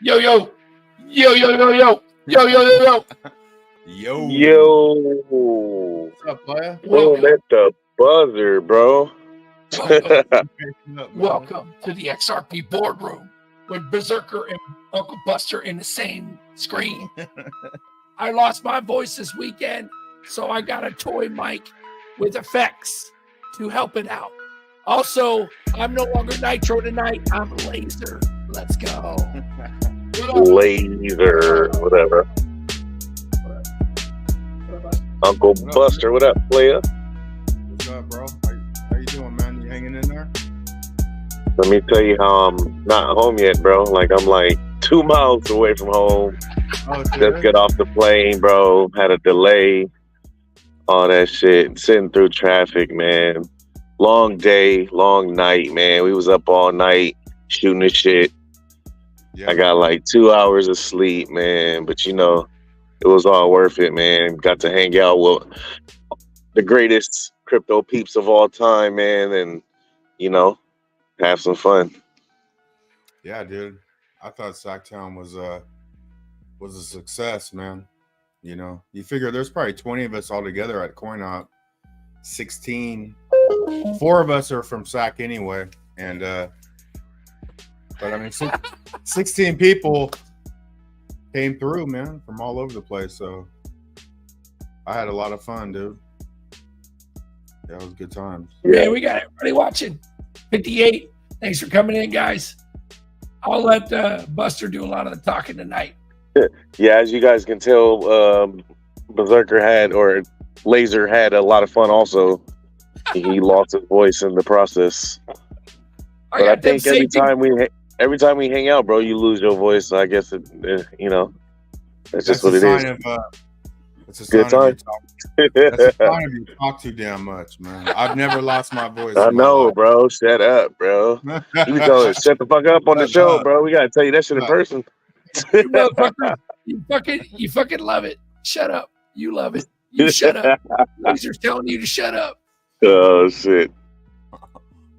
Yo, yo, yo, yo, yo, yo, yo, yo, yo, yo. Yo. What's up, player? Welcome, At the buzzer, bro. welcome, Catching up, man. welcome to the XRP Boardroom with Berserker and Uncle Buster in the same screen. I lost my voice this weekend, so I got a toy mic with effects to help it out. Also, I'm no longer Nitro tonight. I'm Laser. Let's go. Laser, whatever. Uncle What up, Buster, what up, player? What's up, bro? How you doing, man? You hanging in there? Let me tell you how I'm not home yet, bro. Like, I'm like 2 miles away from home. Oh, Just got off the plane, bro. Had a delay. All that shit. Sitting through traffic, man. Long day, long night, man. We was up all night shooting the shit. Yeah. I got like 2 hours of sleep, man. But you know, it was all worth it, man. Got to hang out with the greatest crypto peeps of all time, man, and you know, have some fun. Yeah, dude. I thought Sacktown was a success, man. You know, you figure there's probably 20 of us all together at CoinOp. 16. 4 of us are from Sac anyway, and but I mean, 16 people came through, man, from all over the place. So I had a lot of fun, dude. Yeah, it was good times. Yeah, we got everybody watching. 58. Thanks for coming in, guys. I'll let Buster do a lot of the talking tonight. Yeah, as you guys can tell, Berserker had, or Laser had, a lot of fun also. He lost his voice in the process. But I think every time we hang out, bro, you lose your voice. So I guess you know, that's just what it is. It's a Good sign time. that's a sign of you talk too damn much, man. I've never lost my voice. I in my know, life. bro. Shut up, bro. You be telling us, shut the fuck up on the Shut show, up. bro. We gotta tell you that shit in person. You motherfucker. You fucking love it. Shut up. You love it. You shut up. Laser's telling you to shut up. Oh shit.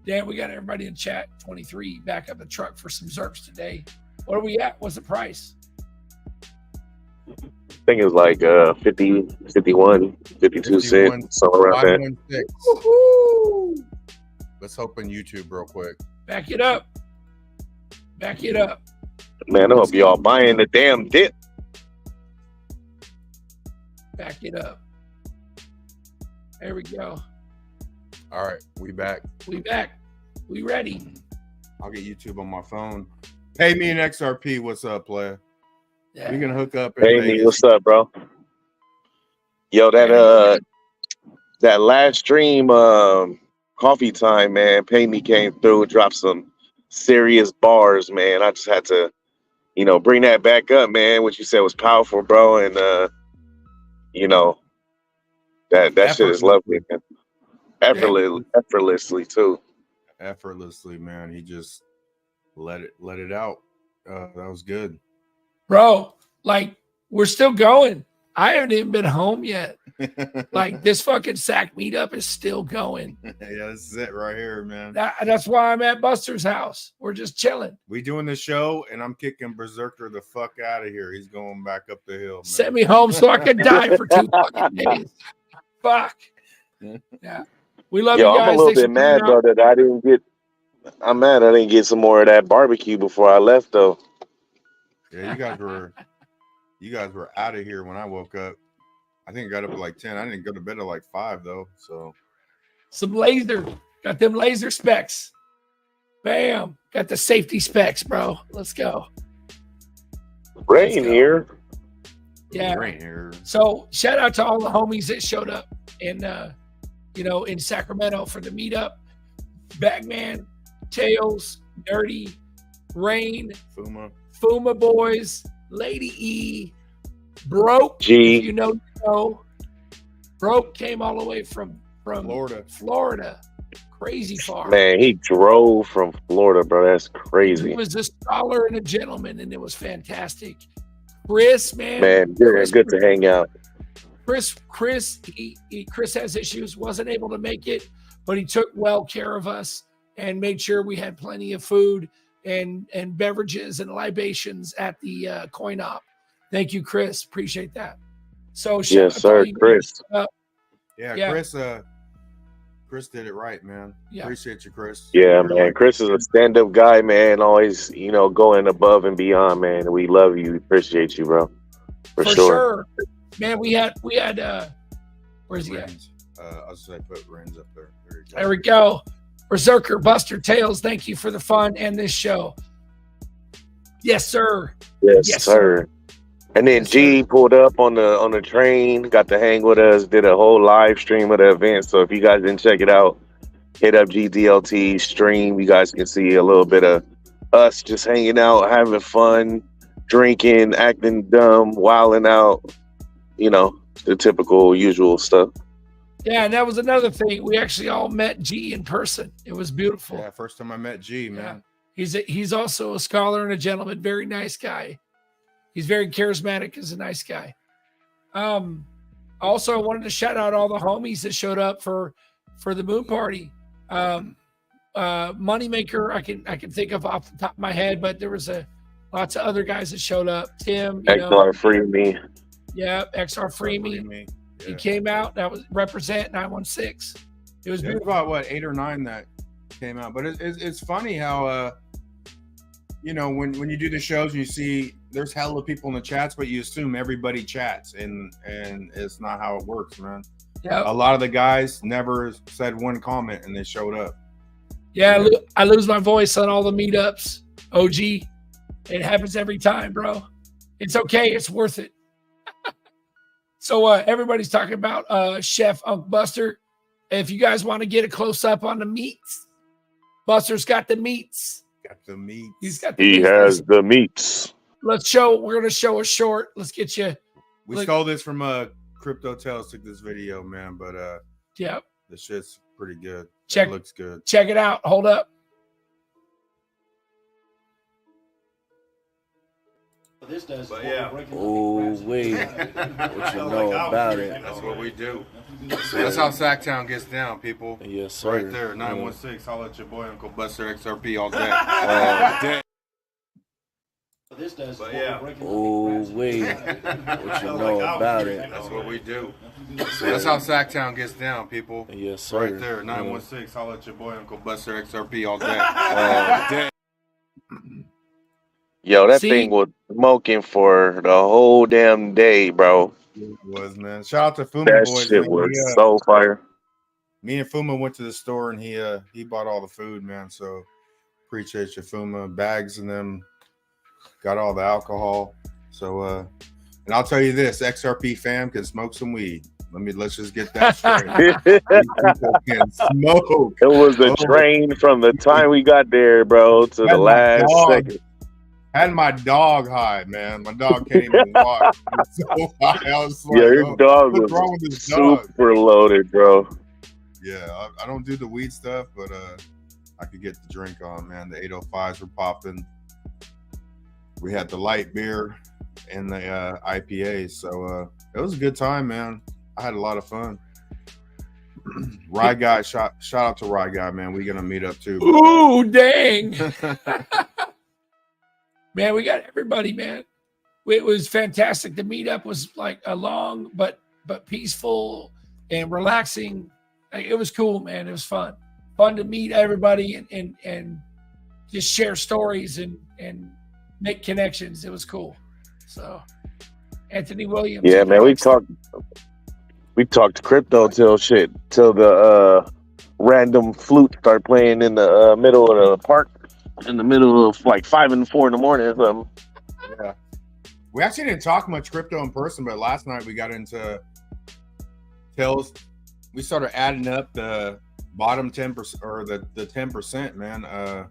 Dan, we got everybody in chat. 23 back up the truck for some Zerps today. What are we at? What's the price? I think it was like 50, 51, 52 cents, somewhere around there. 516. Woohoo! Let's open YouTube real quick. Back it up. Back it up. Man, I hope y'all buying the damn dip. Back it up. There we go. All right, we back. We back. We ready. I'll get YouTube on my phone. Pay me an XRP. What's up, player? Yeah. We can hook up. In Hey, me, Vegas. what's up, bro? Yo, that last stream, coffee time, man. Pay me came through, dropped some serious bars, man. I just had to, you know, bring that back up, man. What you said was powerful, bro, and you know, that shit is lovely, man. Effortlessly too. Effortlessly, man. He just let it out. That was good. Bro, like, we're still going. I haven't even been home yet. Like, this fucking Sac meetup is still going. Yeah, this is it right here, man. That's why I'm at Buster's house. We're just chilling. We doing the show, and I'm kicking Berserker the fuck out of here. He's going back up the hill, man. Send me home so I can die for 2 fucking days. Fuck. Yeah. We love you guys. I'm a little bit mad, bro, that I didn't get. I'm mad I didn't get some more of that barbecue before I left, though. Yeah, you guys were out of here when I woke up. I think I got up at like 10. I didn't go to bed at like 5 though. So some laser. Got them laser specs. Bam. Got the safety specs, bro. Let's go. Rain here. Yeah. Rain here. So shout out to all the homies that showed up in in Sacramento for the meetup. Bagman, Tails, Dirty, Rain, Fuma Boys, Lady E, Broke. G. If you know. Broke came all the way from Florida. Crazy far. Man, he drove from Florida, bro. That's crazy. He was a scholar and a gentleman, and it was fantastic. Chris, man. Man, good to hang out. Chris has issues, wasn't able to make it, but he took well care of us and made sure we had plenty of food and beverages and libations at the coin op. Thank you, Chris. Appreciate that. So Yes, sir, Chris. Yeah, Chris did it right, man. Yeah. Appreciate you, Chris. Yeah, man. Chris is a stand-up guy, man. Always, going above and beyond, man. We love you. We appreciate you, bro. For sure. Man, we had where's he at? I'll just put Renz up there. There we go. Berserker, Buster Tails, thank you for the fun and this show. Yes, sir. Yes, sir. And then G pulled up on the train, got to hang with us, did a whole live stream of the event. So if you guys didn't check it out, hit up GDLT stream. You guys can see a little bit of us just hanging out, having fun, drinking, acting dumb, wilding out, the typical usual stuff. Yeah, and that was another thing. We actually all met G in person. It was beautiful. Yeah, first time I met G, man. Yeah. He's also a scholar and a gentleman, very nice guy. He's very charismatic, is a nice guy. Also, I wanted to shout out all the homies that showed up for the moon party. Moneymaker, I can think of off the top of my head, but there was lots of other guys that showed up. Tim, XR Free Me. Yeah, XR Free Me. Yeah. He came out. That was represent 916. It was beautiful. About 8 or 9 that came out, but it's funny how when you do the shows, you see there's hella people in the chats, but you assume everybody chats, and it's not how it works, man. Yeah, a lot of the guys never said one comment, and they showed up. Yeah, I lose my voice on all the meetups. OG, it happens every time, bro. It's okay. It's worth it. So everybody's talking about Chef Unc Buster. If you guys want to get a close up on the meats, Buster's got the meats. Got the meats. He has the meats. We're gonna show a short. Let's get you. We stole this from Crypto Tales. Took this video, man, but yeah, the shit's pretty good. It looks good. Check it out. Hold up. This does. Oh, wait. What you know about it? That's what we do. That's how Sacktown gets down, people. Yes, sir. Right there, 916. I'll let your boy Uncle Buster XRP all day. This does. Oh, wait. What you know about it? That's what we do. That's how Sacktown gets down, people. Yes, sir. Right there, 916. I'll let your boy Uncle Buster XRP all day. Yo, that thing was smoking for the whole damn day, bro. It was, man. Shout out to Fuma that boys. Shit man. was so fire. Me and Fuma went to the store and he bought all the food, man. So appreciate you, Fuma. Bags and them got all the alcohol. So and I'll tell you this, XRP fam can smoke some weed. Let's just get that straight. Can smoke. It was a train from the time we got there, bro, to the last second. Had my dog high, man. My dog can't even walk. So high. I was like, your dog was super loaded, bro. Yeah, I don't do the weed stuff, but I could get the drink on, man. The 805s were popping. We had the light beer and the IPAs, so it was a good time, man. I had a lot of fun. Rye Guy, shout out to Rye Guy, man. We're gonna meet up too. Ooh, dang. Man, we got everybody, man. It was fantastic. The meetup was like a long but peaceful and relaxing. It was cool, man. It was fun. Fun to meet everybody and just share stories and make connections. It was cool. So Anthony Williams. Yeah, man, we talked crypto till the random flute start playing in the middle of the park. In the middle of like 5 and 4 in the morning or something. Yeah. We actually didn't talk much crypto in person, but last night we got into Tails. We started adding up the bottom 10% or the 10%, man.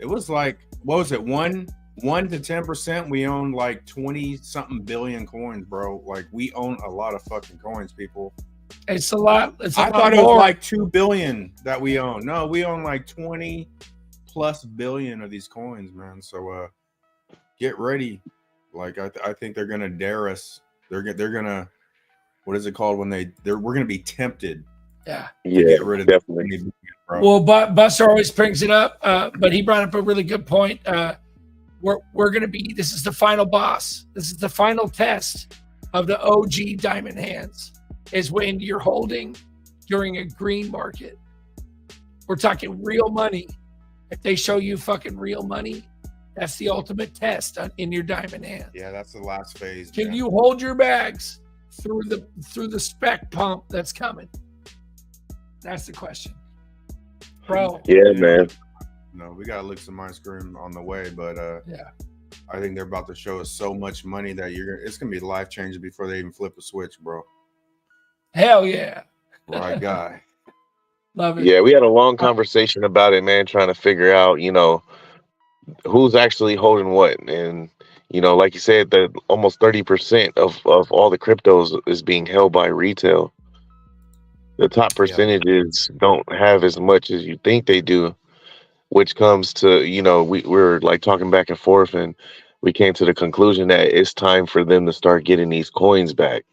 It was like, what was it? 1 to 10%. We own like 20 something billion coins, bro. Like we own a lot of fucking coins, people. It's a lot. I thought it was like 2 billion that we own. No, we own like 20+ billion of these coins, man. So get ready. Like I think they're gonna dare us. They're gonna, what is it called when we're gonna be tempted. Yeah. To get rid of definitely. bro. Well, Buster always brings it up, but he brought up a really good point. We're going to be, this is the final boss. This is the final test of the OG diamond hands, is when you're holding during a green market. We're talking real money. If they show you fucking real money, that's the ultimate test in your diamond hand. Yeah, that's the last phase. Can man. you hold your bags through the spec pump that's coming? That's the question, bro. Yeah, man. No, we gotta lick some ice cream on the way, but Yeah. I think they're about to show us so much money that it's gonna be life changing before they even flip a switch, bro. Hell yeah. Right guy. Love it. Yeah, we had a long conversation about it, man, trying to figure out, who's actually holding what. And, like you said, that almost 30% of all the cryptos is being held by retail. The top percentages don't have as much as you think they do, which comes to, we're like talking back and forth, and we came to the conclusion that it's time for them to start getting these coins back.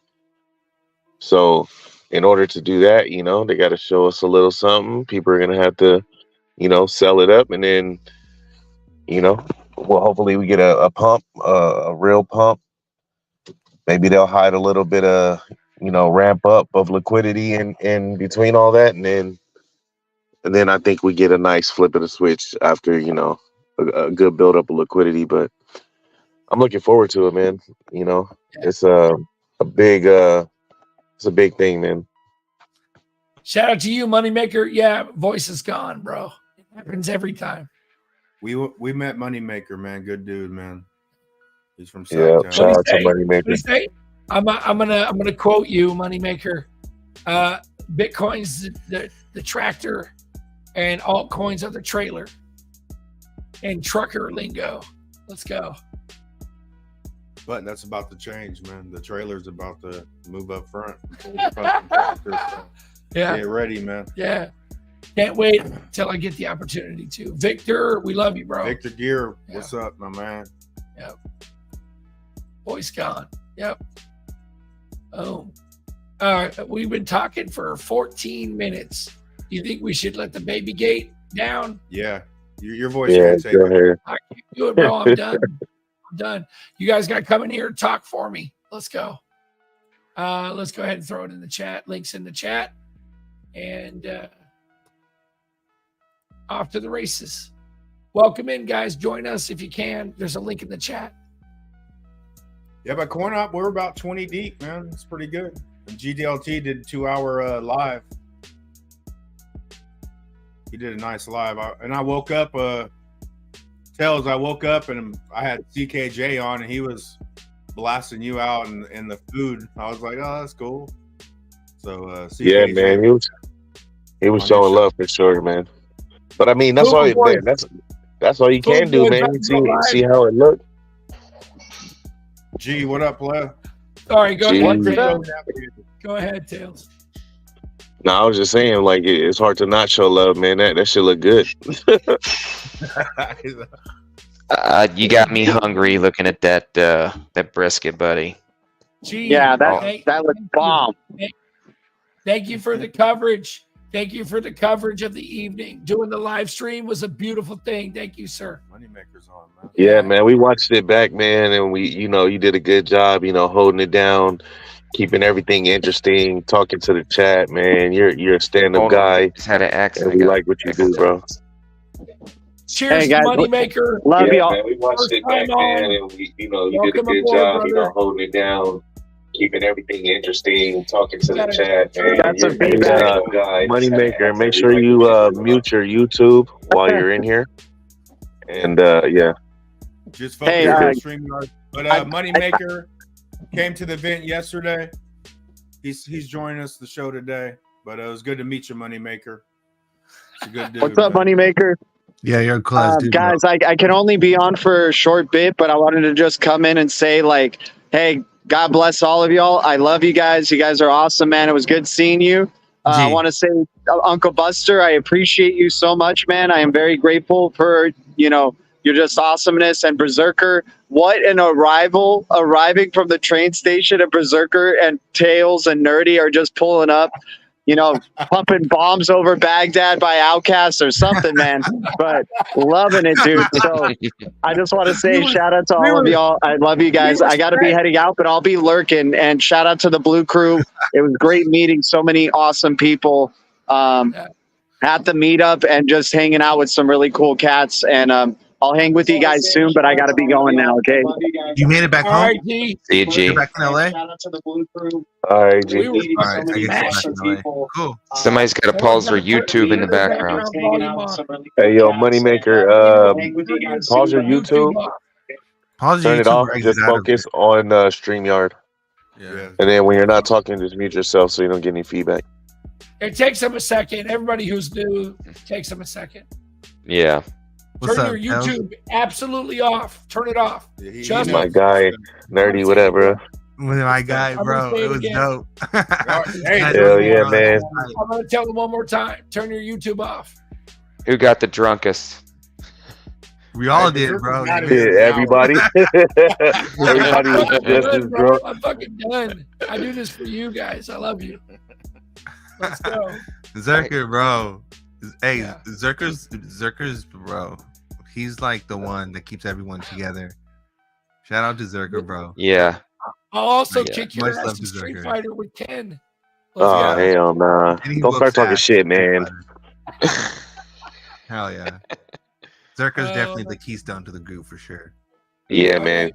So in order to do that, they got to show us a little something. People are going to have to, sell it up, and then, well, hopefully we get a pump, a real pump. Maybe they'll hide a little bit of, ramp up of liquidity in between all that. And then I think we get a nice flip of the switch after, a good buildup of liquidity. But I'm looking forward to it, man. It's a big thing, man. Shout out to you, Moneymaker. Yeah, voice is gone, bro. It happens every time. We met Moneymaker, man. Good dude, man. He's from Yeah, Southtown. shout out to What do Moneymaker. you say? I'm gonna quote you, Moneymaker. Bitcoin's the tractor, and altcoins are the trailer. And trucker lingo. Let's go. But that's about to change, man. The trailer's about to move up front. Yeah. Get ready, man. Yeah. Can't wait until I get the opportunity to. Victor, we love you, bro. Victor Gear, what's up, my man? Yep. Voice gone. Yep. Oh. All right. We've been talking for 14 minutes. You think we should let the baby gate down? Yeah. Your voice Yeah, can't take go it. ahead. I can't do it, bro. I'm done. I'm done. You guys got to come in here and talk for me. Let's go. Let's go ahead and throw it in the chat. Links in the chat. And off to the races. Welcome in, guys. Join us if you can. There's a link in the chat. Yeah, but Coin Up, we're about 20 deep, man. It's pretty good. And GDLT did a 2-hour live. He did a nice live. I woke up, Tails, I woke up and I had CKJ on and he was blasting you out in the food. I was like, oh, that's cool. So, CKJ, Yeah, man, he was showing love for sure, man. But I mean, that's all. Man, that's all you can do, man. See how it looked. G, what up, player? Sorry, go Gee. ahead. Go ahead, Tails. No, I was just saying, like, it's hard to not show love, man. That shit look good. You got me hungry looking at that brisket, buddy. Gee, Yeah, that was bomb. Thank you for the coverage. Thank you for the coverage of the evening. Doing the live stream was a beautiful thing. Thank you, sir. Moneymaker's on, man. Yeah, man, we watched it back, man, and you did a good job, holding it down, keeping everything interesting, talking to the chat, man. You're a stand-up Hold on, guy, just had an and accident. we like what you do, bro. Cheers, Hey, guys. Moneymaker. Love y'all. man, we watched it back, First time man, on. and you did a Welcome good aboard, job, brother. holding it down, keeping everything interesting, talking to the Gotta- chat, man. Got some You're a feedback. stand-up guy. Moneymaker, make sure you mute your YouTube while you're in here, and yeah. Just focus Hey, on StreamYard. But Moneymaker came to the event yesterday. He's joining us the show today. But it was good to meet you, Moneymaker. It's a good dude. What's up, man. Moneymaker? Yeah, you're a class dude. bro. Guys, I can only be on for a short bit, but I wanted to just come in and say, like, hey, God bless all of y'all. I love you guys. You guys are awesome, man. It was good seeing you. I Gee. want to say, Uncle Buster, I appreciate you so much, man. I am very grateful for, your just awesomeness. And Berserker, what an arriving from the train station at Berserker, and Tails and Nerdy are just pulling up. pumping bombs over Baghdad by Outkast or something, man. But loving it, dude. So I just want to say shout out to all of y'all. I love you guys. I got to be heading out, but I'll be lurking. And shout out to the Blue Crew. It was great meeting so many awesome people at the meetup and just hanging out with some really cool cats. And I'll hang with you guys soon, but I got to be going now, okay? You made it back All home? right, G. See you, G. You're back in LA? Shout out to the Blue Crew. All right, G. We were All right, I guess smashing you're back in LA. Cool. Somebody's got to pause their YouTube in the background. Hey, yo, Moneymaker, pause your YouTube. Pause Turn YouTube it off. or exit Just out of focus it. on StreamYard. Yeah. And then when you're not talking, just mute yourself so you don't get any feedback. It takes them a second. Everybody who's new, takes them a second. Yeah. What's Turn up, your YouTube absolutely off. Turn it off. Yeah, he- Just he My knows. guy, nerdy, whatever. With my guy, I'm bro. gonna say It it was again. dope. Hey, Hell yeah, man. I'm going to tell them one more time. Turn your YouTube off. Who got the drunkest? We all did, bro. Not Yeah, even everybody. Everybody was I'm just as done, bro. drunk. I'm fucking done. I do this for you guys. I love you. Let's go. Zerker, bro. Hey, Yeah. Zerker's, bro. He's like the one that keeps everyone together. Shout out to Zerker, bro. Yeah. I'll also Yeah. kick your Much ass love in to Street Zerker. Fighter with Ken. Oh, Let's go. hell nah. And he Don't start whoops talking ass. shit, man. Hell yeah. Zerker's Uh, definitely the keystone to the group for sure. Yeah, All man. right.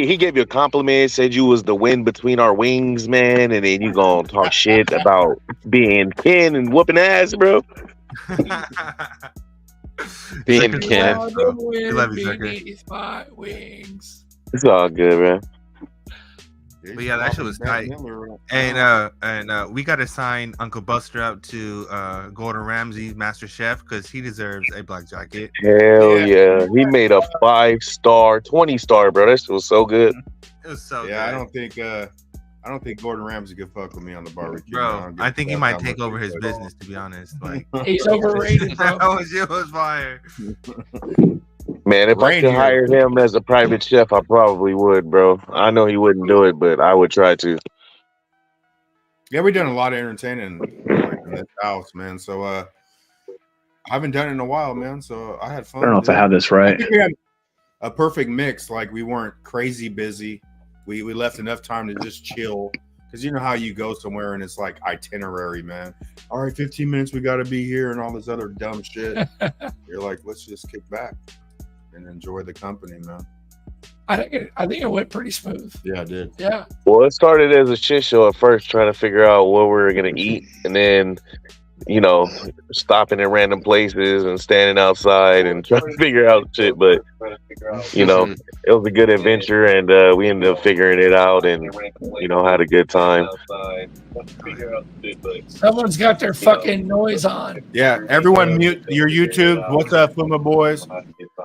He gave you a compliment, said you was the wind between our wings, man, and then you gonna talk shit about being Ken and whooping ass, bro. Being Zerker's Ken. best, Oh, bro. the We wind love you, Zerker. beneath my wings. It's all good, man. But yeah, that shit was tight. And we got to sign Uncle Buster out to Gordon Ramsay, Master Chef, because he deserves a black jacket. Hell yeah. He made a 5-star, 20-star, bro. That shit was so good. It was so Yeah, good. I don't think Gordon Ramsay could fuck with me on the barbecue. Bro, I think he might take over his business, to be honest. Like, He's overrated, bro. it was fire. Man, if I could Reindeer. hire him as a private chef, I probably would, bro. I know he wouldn't do it, but I would try to. Yeah, we done a lot of entertaining like, in this house, man. So I haven't done it in a while, man. So I had fun. I don't know if I have this I right. think we had a perfect mix. Like we weren't crazy busy. We left enough time to just chill. Because you know how you go somewhere and it's like itinerary, man. All right, 15 minutes, we got to be here and all this other dumb shit. You're like, let's just kick back and enjoy the company, man. I think it went pretty smooth. Yeah, I did. Yeah. Well, it started as a shit show at first, trying to figure out what we were going to eat. And then, you know, stopping in random places and standing outside and trying to figure out shit. But, you know, it was a good adventure, and we ended up figuring it out and, you know, had a good time. Someone's got their fucking noise on. Yeah, everyone mute your YouTube. What's up, Fuma Boys?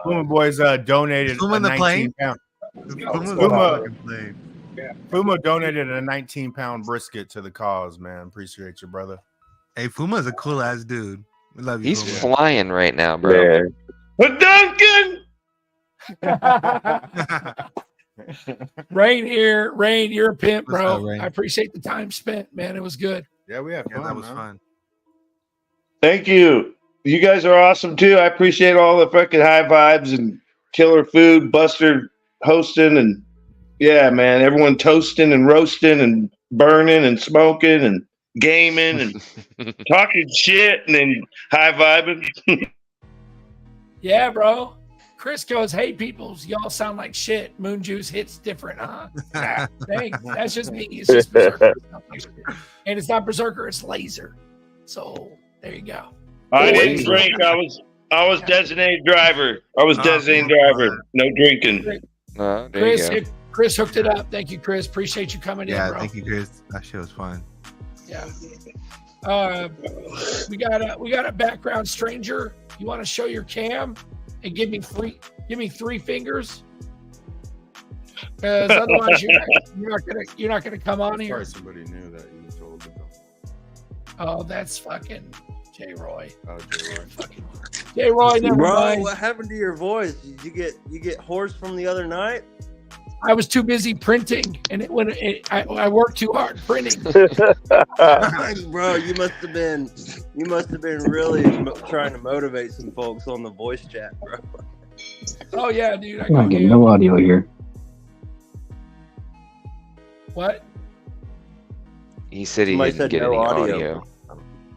Fuma Boys donated Fuma a the 19 plane? pound. Fuma donated a 19-pound brisket to the cause, man. Appreciate you, brother. Hey, Fuma's a cool ass dude. We love you. He's Fuma. flying right now, bro. Man. Duncan! Rain here. Rain, you're a pimp, What's bro. up, Rain? I appreciate the time spent, man. It was good. Yeah, we have Yeah, fun. that was man. fun. Thank you. You guys are awesome too. I appreciate all the fucking high vibes and killer food, Buster hosting, and yeah, man, everyone toasting and roasting and burning and smoking and gaming and talking shit and then high vibing. Yeah, bro. Chris goes, hey, peoples, y'all sound like shit. Moon Juice hits different, huh? Nah, thanks. That's just me. It's just Berserker. And it's not Berserker, it's Laser. So there you go. I didn't drink. I was designated driver. I was designated driver. No drinking. There Chris, you go. Chris hooked it up. Thank you, Chris. Appreciate you coming in, Yeah, bro. thank you, Chris. That shit was fun. Yeah. We got a background stranger. You want to show your cam and give me 3 fingers? Because otherwise you're not gonna come on here. Sorry, somebody knew that you told them. Oh, that's fucking J Roy. Oh, J-Roy. Fucking J Roy, never Bro, mind. what happened to your voice? Did you get hoarse from the other night? I was too busy printing, and I worked too hard printing. Bro, you must have been really trying to motivate some folks on the voice chat, bro. Oh yeah, dude. I'm getting no audio here. What? He said he Somebody didn't said get no any audio. audio.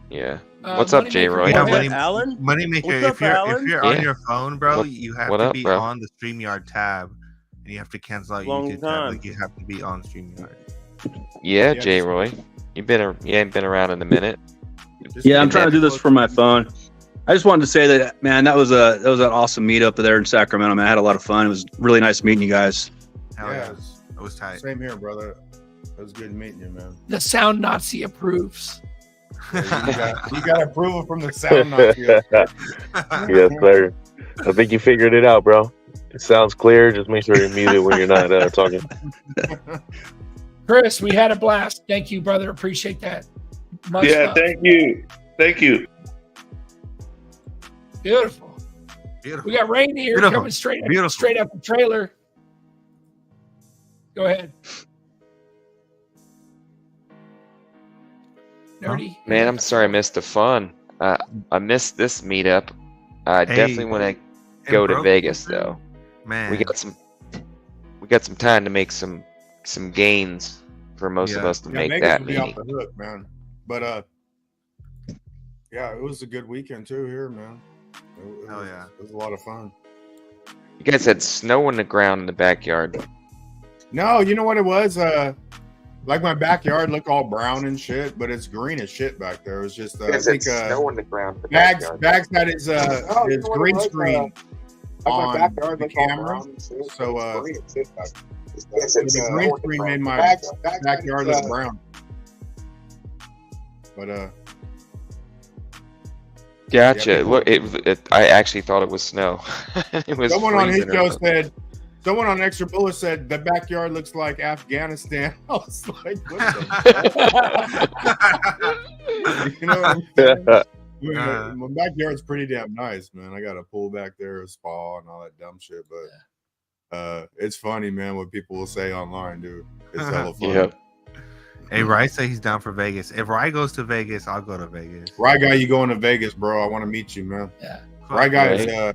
Yeah. What's up, Moneymaker, J-Roy? go Yeah, ahead. Alan? Moneymaker, What's up, if you're Alan? on Yeah. your phone, bro, What- you have what to up, be bro? on the StreamYard tab, and you have to cancel out your Long YouTube time. tab. Like, you have to be on StreamYard. Yeah, Yeah, J-Roy. You ain't been around in a minute. Yeah, I'm trying to do this from my phone. I just wanted to say that, man, that was an awesome meetup there in Sacramento, man. I had a lot of fun. It was really nice meeting you guys. Hell yeah. Yes. It was tight. Same here, brother. It was good meeting you, man. The Sound Nazi approves. Yeah, you got approval from the sound Nazi. Yes, sir. I think you figured it out, bro. It sounds clear. Just make sure you're muted when you're not talking. Chris, we had a blast. Thank you, brother. Appreciate that. Much Yeah, love. thank you. Thank you. Beautiful. Beautiful. We got Rain here Beautiful. coming straight Beautiful. up the trailer. Go ahead. Nerdy. Man, I'm sorry I missed the fun. I missed this meetup. I Hey. definitely want to go to Bro, Vegas though. Man. We got some time to make some gains for most of Yeah. us to Yeah, make Vegas that will be off meeting. the hook, man. But yeah, it was a good weekend too here, man. Hell yeah. It was a lot of fun. You guys had snow on the ground in the backyard. No, you know what it was? Like my backyard looked all brown and shit, but it's green as shit back there. It was just I think on the ground. In the Bags backyard. had his green screen on the camera. So the green screen made my backyard look brown. But Gotcha. Yeah, Look, I actually thought it was snow. It was someone on his freezing show early. said, someone on Extra Bullet said the backyard looks like Afghanistan. I was like, what the you know what I'm saying? My backyard's pretty damn nice, man. I got a pool back there, a spa, and all that dumb shit. But it's funny, man, what people will say online, dude. It's hella funny. Yep. Hey, Rye said he's down for Vegas. If Rye goes to Vegas, I'll go to Vegas. Right guy, you going to Vegas, bro? I want to meet you, man. Yeah. Right guy Right. is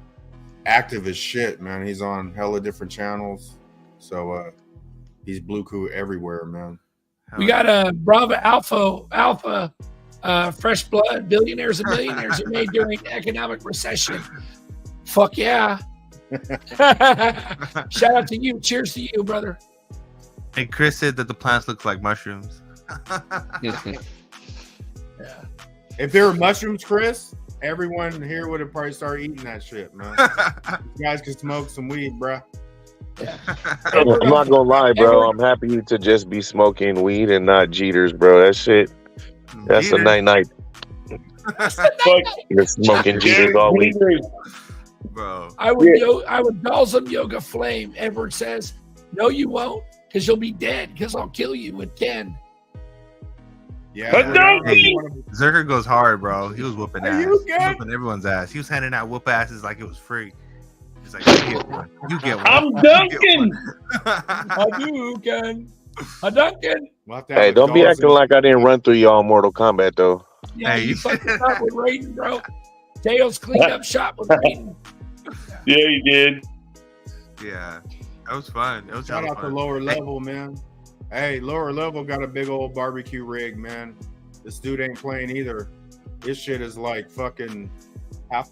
active as shit, man. He's on hella different channels, so he's blue coup everywhere, man. We got a Bravo Alpha, Fresh Blood, Billionaires and Millionaires are made during economic recession. Fuck yeah. Shout out to you. Cheers to you, brother. Hey, Chris said that the plants look like mushrooms. Yeah. If there were mushrooms, Chris, everyone here would have probably started eating that shit, man. You guys could smoke some weed, bro. I'm not gonna lie, bro. I'm happy to just be smoking weed and not Jeters, bro. That shit, that's a night. You're smoking Jeters all week. Bro. I would balsam yoga flame. Edward says, no, you won't, because you'll be dead, because I'll kill you with Ken. Yeah. Hey, Zerker goes hard, bro. He was whooping ass. you He was good? whooping everyone's ass. He was handing out whoop asses like it was free. He's like, you get one. You get one. I'm You get Duncan. one. I do, Ken. I Duncan. We'll have to have Hey, a don't be dog acting and- like I didn't run through y'all in Mortal Kombat though. Yeah, Hey, you fucked us up with Raiden, bro. Tails cleaned up shop with Raiden. Yeah, you did. Yeah. That was fun. It was Shout hella out to fun. lower level, man. Hey, lower level got a big old barbecue rig, man. This dude ain't playing either. This shit is like fucking half.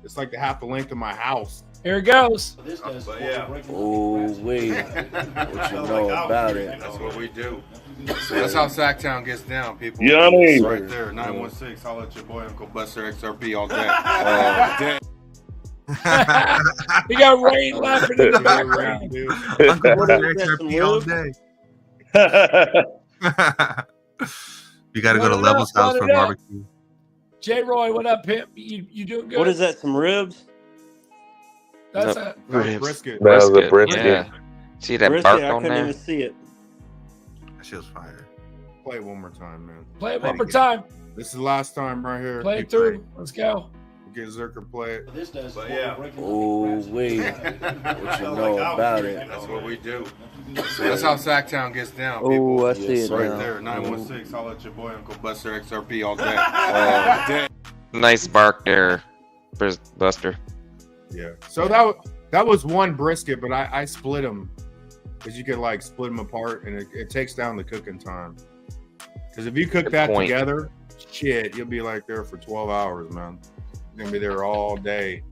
It's like half the length of my house. Here it goes. This does. Oh, wait. What you know about it? That's what we do. That's how Sacktown gets down, people. Yummy. It's right there, 916. I'll let your boy Uncle Buster XRP all day. We got Rain laughing in the background. Uncle Buster What is that, XRP all some day. You got to go to Run it Level's up, house run for it up. barbecue. J. Roy, what up, pimp? You doing good? What is that? Some ribs? That's No. a Brisket. Brisket. That was a brisket. Yeah. See that Brisket? bark I on couldn't there? even see it. That shit was fire. Play it one more time, man. play it one more time. This is the last time right here. Play it through. Let's go. We'll get Zerker play it. This does. But yeah. Oh, wait. What you know about it? That's what we do. That's how Sacktown gets down. Oh, I see it right now. there. 916. I'll let your boy Uncle Buster XRP all day. Nice bark there, Buster. Yeah. So that was one brisket, but I split them because you could like split them apart, and it takes down the cooking time. Because if you cook Good that point. together, shit, you'll be like there for 12 hours, man. You're gonna be there all day.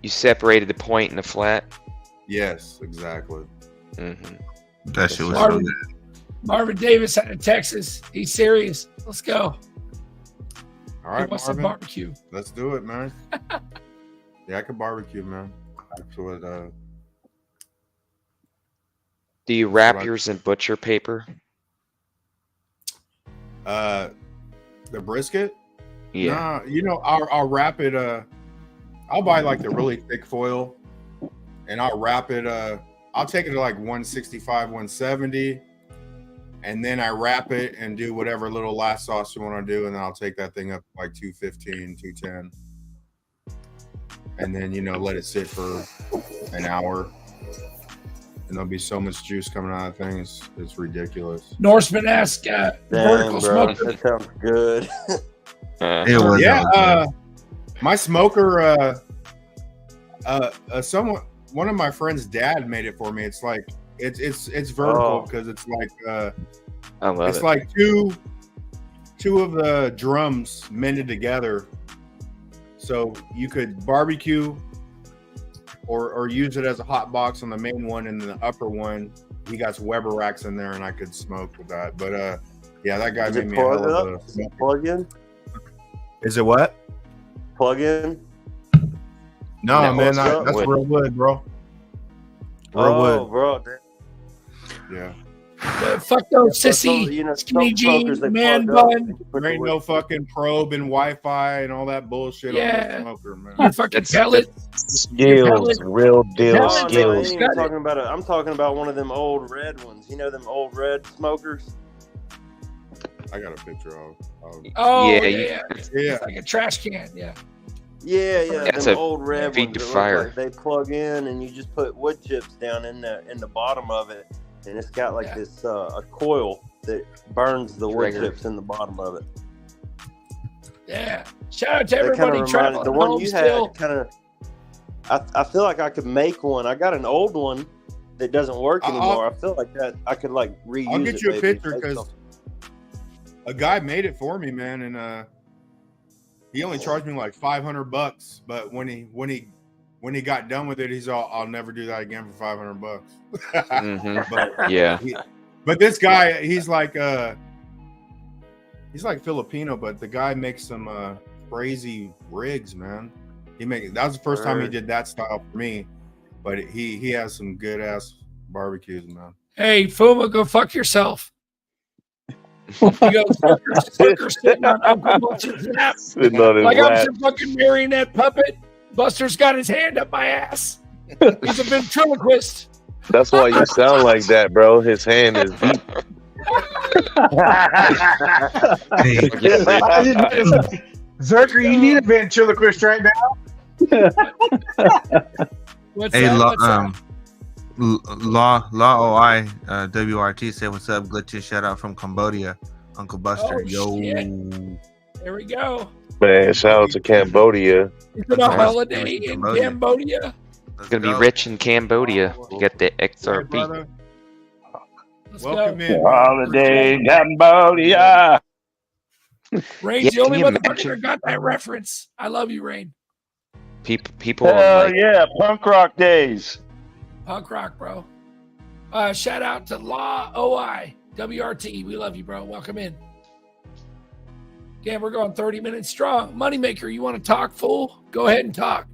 You separated the point and the flat. Yes, exactly. Mm-hmm. That shit was so Marvin, good. Marvin Davis out of Texas. He's serious. Let's go. All right, He wants some Marvin. barbecue. Let's do it, man. Yeah, I can barbecue, man. That's what, Do you wrap Like- yours in butcher paper? the brisket? Yeah. Nah, you know, I'll wrap it. I'll buy like the really thick foil, and I'll wrap it. I'll take it to like 165, 170, and then I wrap it and do whatever little last sauce you want to do, and then I'll take that thing up like 215, 210, and then let it sit for an hour. And there'll be so much juice coming out of things. It's ridiculous. Norseman asked vertical Damn, bro, smoker. that sounds good. It was. Yeah, my smoker. One of my friend's dad made it for me. It's like it's vertical because it's like I love it's it. like two of the drums mended together, so you could barbecue or use it as a hot box on the main one, and the upper one he got Weber racks in there, and I could smoke with that. But yeah, that guy Is made it me a hell plug of up? a Is it plug in? Is it what? Plug in? No, No, man, it's that's wood. real wood, bro. Real Oh, wood. bro. Yeah. Fuck those That's sissy, those, you know, skinny some smokers, jeans, they man plug up bun. and you put There the ain't wood- no fucking probe and Wi-Fi and all that bullshit on Yeah. the smoker, man. You fucking pellet. Skills, real deal No, No, I skills. ain't even talking about it. I'm talking about one of them old red ones. You know them old red smokers? I got a picture of. Oh, Yeah, yeah, you- yeah. Yeah. It's like a trash can. Yeah. Yeah, That's them a old red feed ones. to that look fire. like they plug in, and you just put wood chips down in the bottom of it, and it's got like Yeah. this a coil that burns the wood Trigger. chips in the bottom of it. Yeah. Shout out to That kind everybody of traveling reminded the one home you still. had. Kind of, I feel like I could make one. I got an old one that doesn't work I'll- anymore. I feel like that I could like reuse. I'll get it, you a maybe, picture make because something. a guy made it for me, man, and he only charged me like $500. But when he got done with it, he's all, "I'll never do that again for $500." Mm-hmm. But Yeah. but this guy, he's like Filipino, but the guy makes some crazy rigs, man. That was the first time he did that style for me, but he has some good ass barbecues, man. Hey, Fuma, go fuck yourself. He goes, Zucker sitting on Uncle Buster's lap. Sitting on his Like I'm lap. some fucking marionette puppet. Buster's got his hand up my ass. He's a ventriloquist. That's why you sound like that, bro. His hand is deep. Zerker, you need a ventriloquist right now. What's Hey, that? Law, What's that? Law OI, WRT said, "What's up? Glitchy shout out from Cambodia, Uncle Buster." Oh, Yo, shit. There we go. Man, shout out to Cambodia. Is it a That's right. holiday in Cambodia. Cambodia? It's gonna be rich in Cambodia. You got the Hey, XRP. brother, Let's welcome go. in. Holiday Cambodia. Rain's Yeah, the only can you motherfucker imagine? that got that reference. I love you, Rain. People on Hell like yeah, punk rock days. Punk rock, bro. Shout out to Law OI, WRT. We love you, bro. Welcome in. Again, we're going 30 minutes strong. Moneymaker, you want to talk, fool? Go ahead and talk.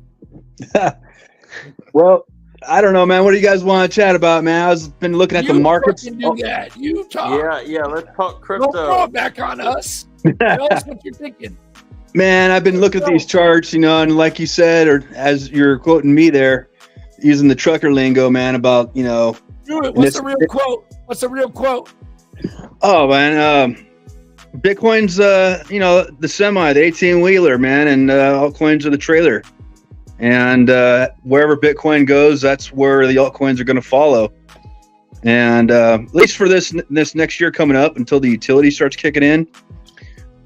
Well, I don't know, man. What do you guys want to chat about, man? I've been looking at the You markets. fucking do that. You talk. Yeah. Let's talk Don't throw crypto. it back on us. Tell us what you're thinking. Man, I've been looking at these charts, and like you said, or as you're quoting me there, using the trucker lingo, man, about, Do it. What's the real quote? What's the real quote? oh, man, Bitcoin's the semi, the 18-wheeler, man, and altcoins are the trailer. And wherever Bitcoin goes, that's where the altcoins are going to follow. And at least for this next year coming up until the utility starts kicking in.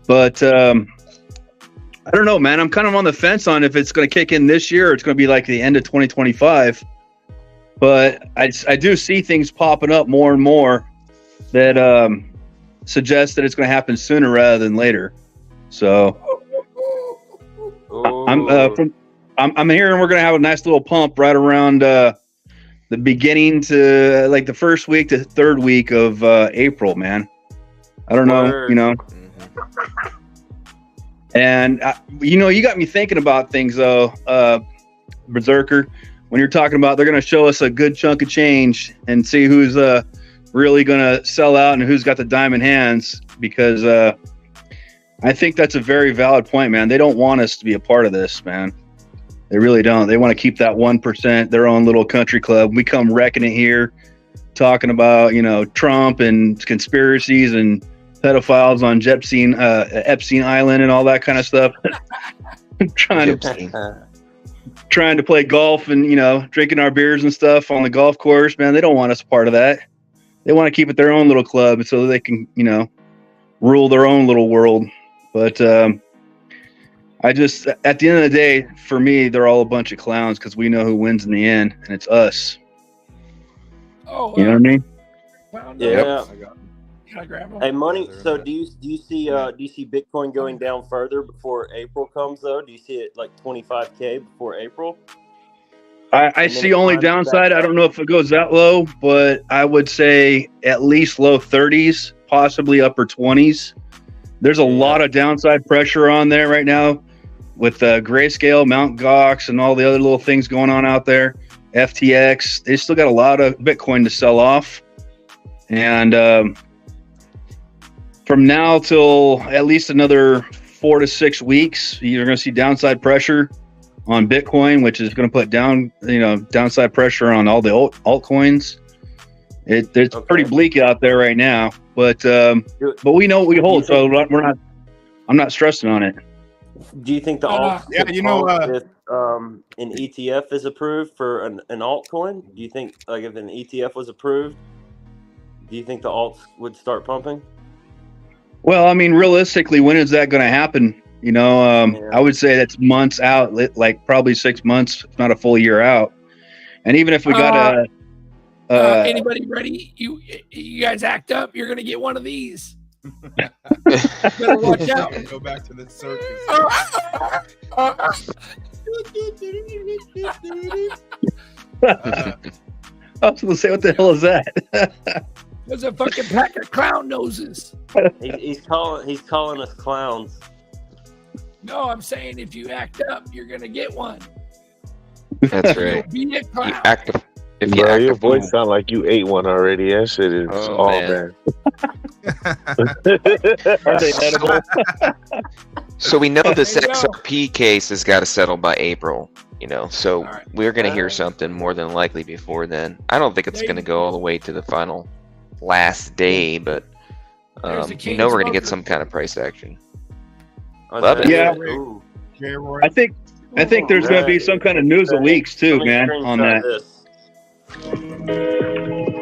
But I don't know, man. I'm kind of on the fence on if it's going to kick in this year or it's going to be like the end of 2025. But I do see things popping up more and more that suggest that it's going to happen sooner rather than later. So I'm hearing we're going to have a nice little pump right around the beginning to like the first week to third week of April, man. I don't know, And you got me thinking about things though, Berserker. When you're talking about they're going to show us a good chunk of change and see who's really going to sell out and who's got the diamond hands, because I think that's a very valid point, man. They don't want us to be a part of this, man. They really don't. They want to keep that 1%, their own little country club. We come wrecking it here, talking about Trump and conspiracies and pedophiles on Epstein Island and all that kind of stuff. trying to play golf and drinking our beers and stuff on the golf course, man. They don't want us part of that. They want to keep it their own little club so they can rule their own little world. But I just, at the end of the day, for me, they're all a bunch of clowns because we know who wins in the end, and it's us. Oh, you know what I mean? Yeah. Can I grab them? Hey, Money. So do you see Bitcoin going down further before April comes though? Do you see it like 25K before April? I see only downside. I don't know if it goes that low, but I would say at least low 30s, possibly upper 20s. There's a lot of downside pressure on there right now with Grayscale, Mt. Gox, and all the other little things going on out there. FTX, they still got a lot of Bitcoin to sell off. And from now till at least another 4 to 6 weeks, you're going to see downside pressure on Bitcoin, which is going to put downside pressure on all the altcoins. It's pretty bleak out there right now, but we know what we hold, so I'm not stressing on it. Do you think the alt? Yeah, if an ETF is approved for an altcoin, do you think like if an ETF was approved, do you think the alts would start pumping? Well, I mean, realistically, when is that going to happen? I would say that's months out, like probably 6 months, if not a full year out. And even if we got anybody ready? You guys act up. You're gonna get one of these. Better watch out. Go back to the circus. I was gonna say, what the hell is that? There's a fucking pack of clown noses. He's calling us clowns. No, I'm saying if you act up, you're gonna get one. That's right. Be a clown. Bro, your voice sound like you ate one already. That shit is man. Are they edible? So we know this XRP case has got to settle by April, so we're going to hear something more than likely before then. I don't think it's going to go all the way to the final last day, but we're going to get some kind of price action. Love it. Yeah. I think there's going to be some kind of news of leaks too, man, on that. All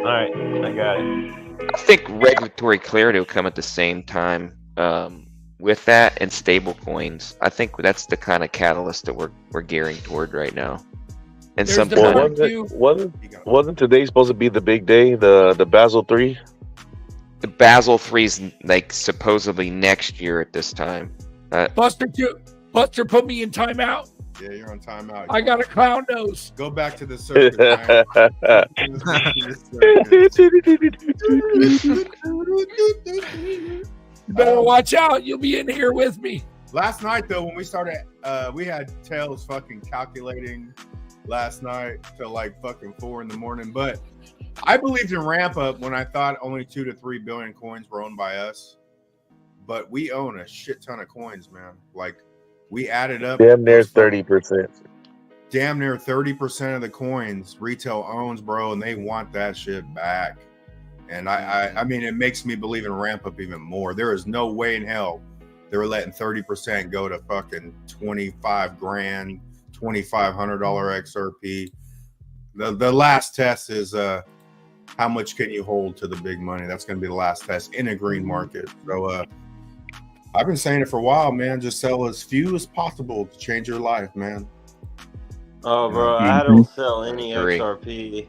right, I got it. I think regulatory clarity will come at the same time with that and stable coins. I think that's the kind of catalyst that we're gearing toward right now. And wasn't today supposed to be the big day, the Basel III? The Basel III's like supposedly next year at this time. Buster put me in timeout. Yeah, you're on timeout. I got a clown nose. Go back to the circus, You better watch out. You'll be in here with me. Last night, though, when we started, we had Tails fucking calculating last night till like fucking 4 a.m. But I believed in ramp up when I thought only 2 to 3 billion coins were owned by us. But we own a shit ton of coins, man. Like, we added up. Damn near 30%. Damn near 30% of the coins retail owns, bro, and they want that shit back. And I mean, it makes me believe in ramp up even more. There is no way in hell they were letting 30% go to fucking 25 grand, $2,500 XRP. The last test is how much can you hold to the big money? That's going to be the last test in a green market. So I've been saying it for a while, man. Just sell as few as possible to change your life, man. Oh, bro, I don't sell any XRP.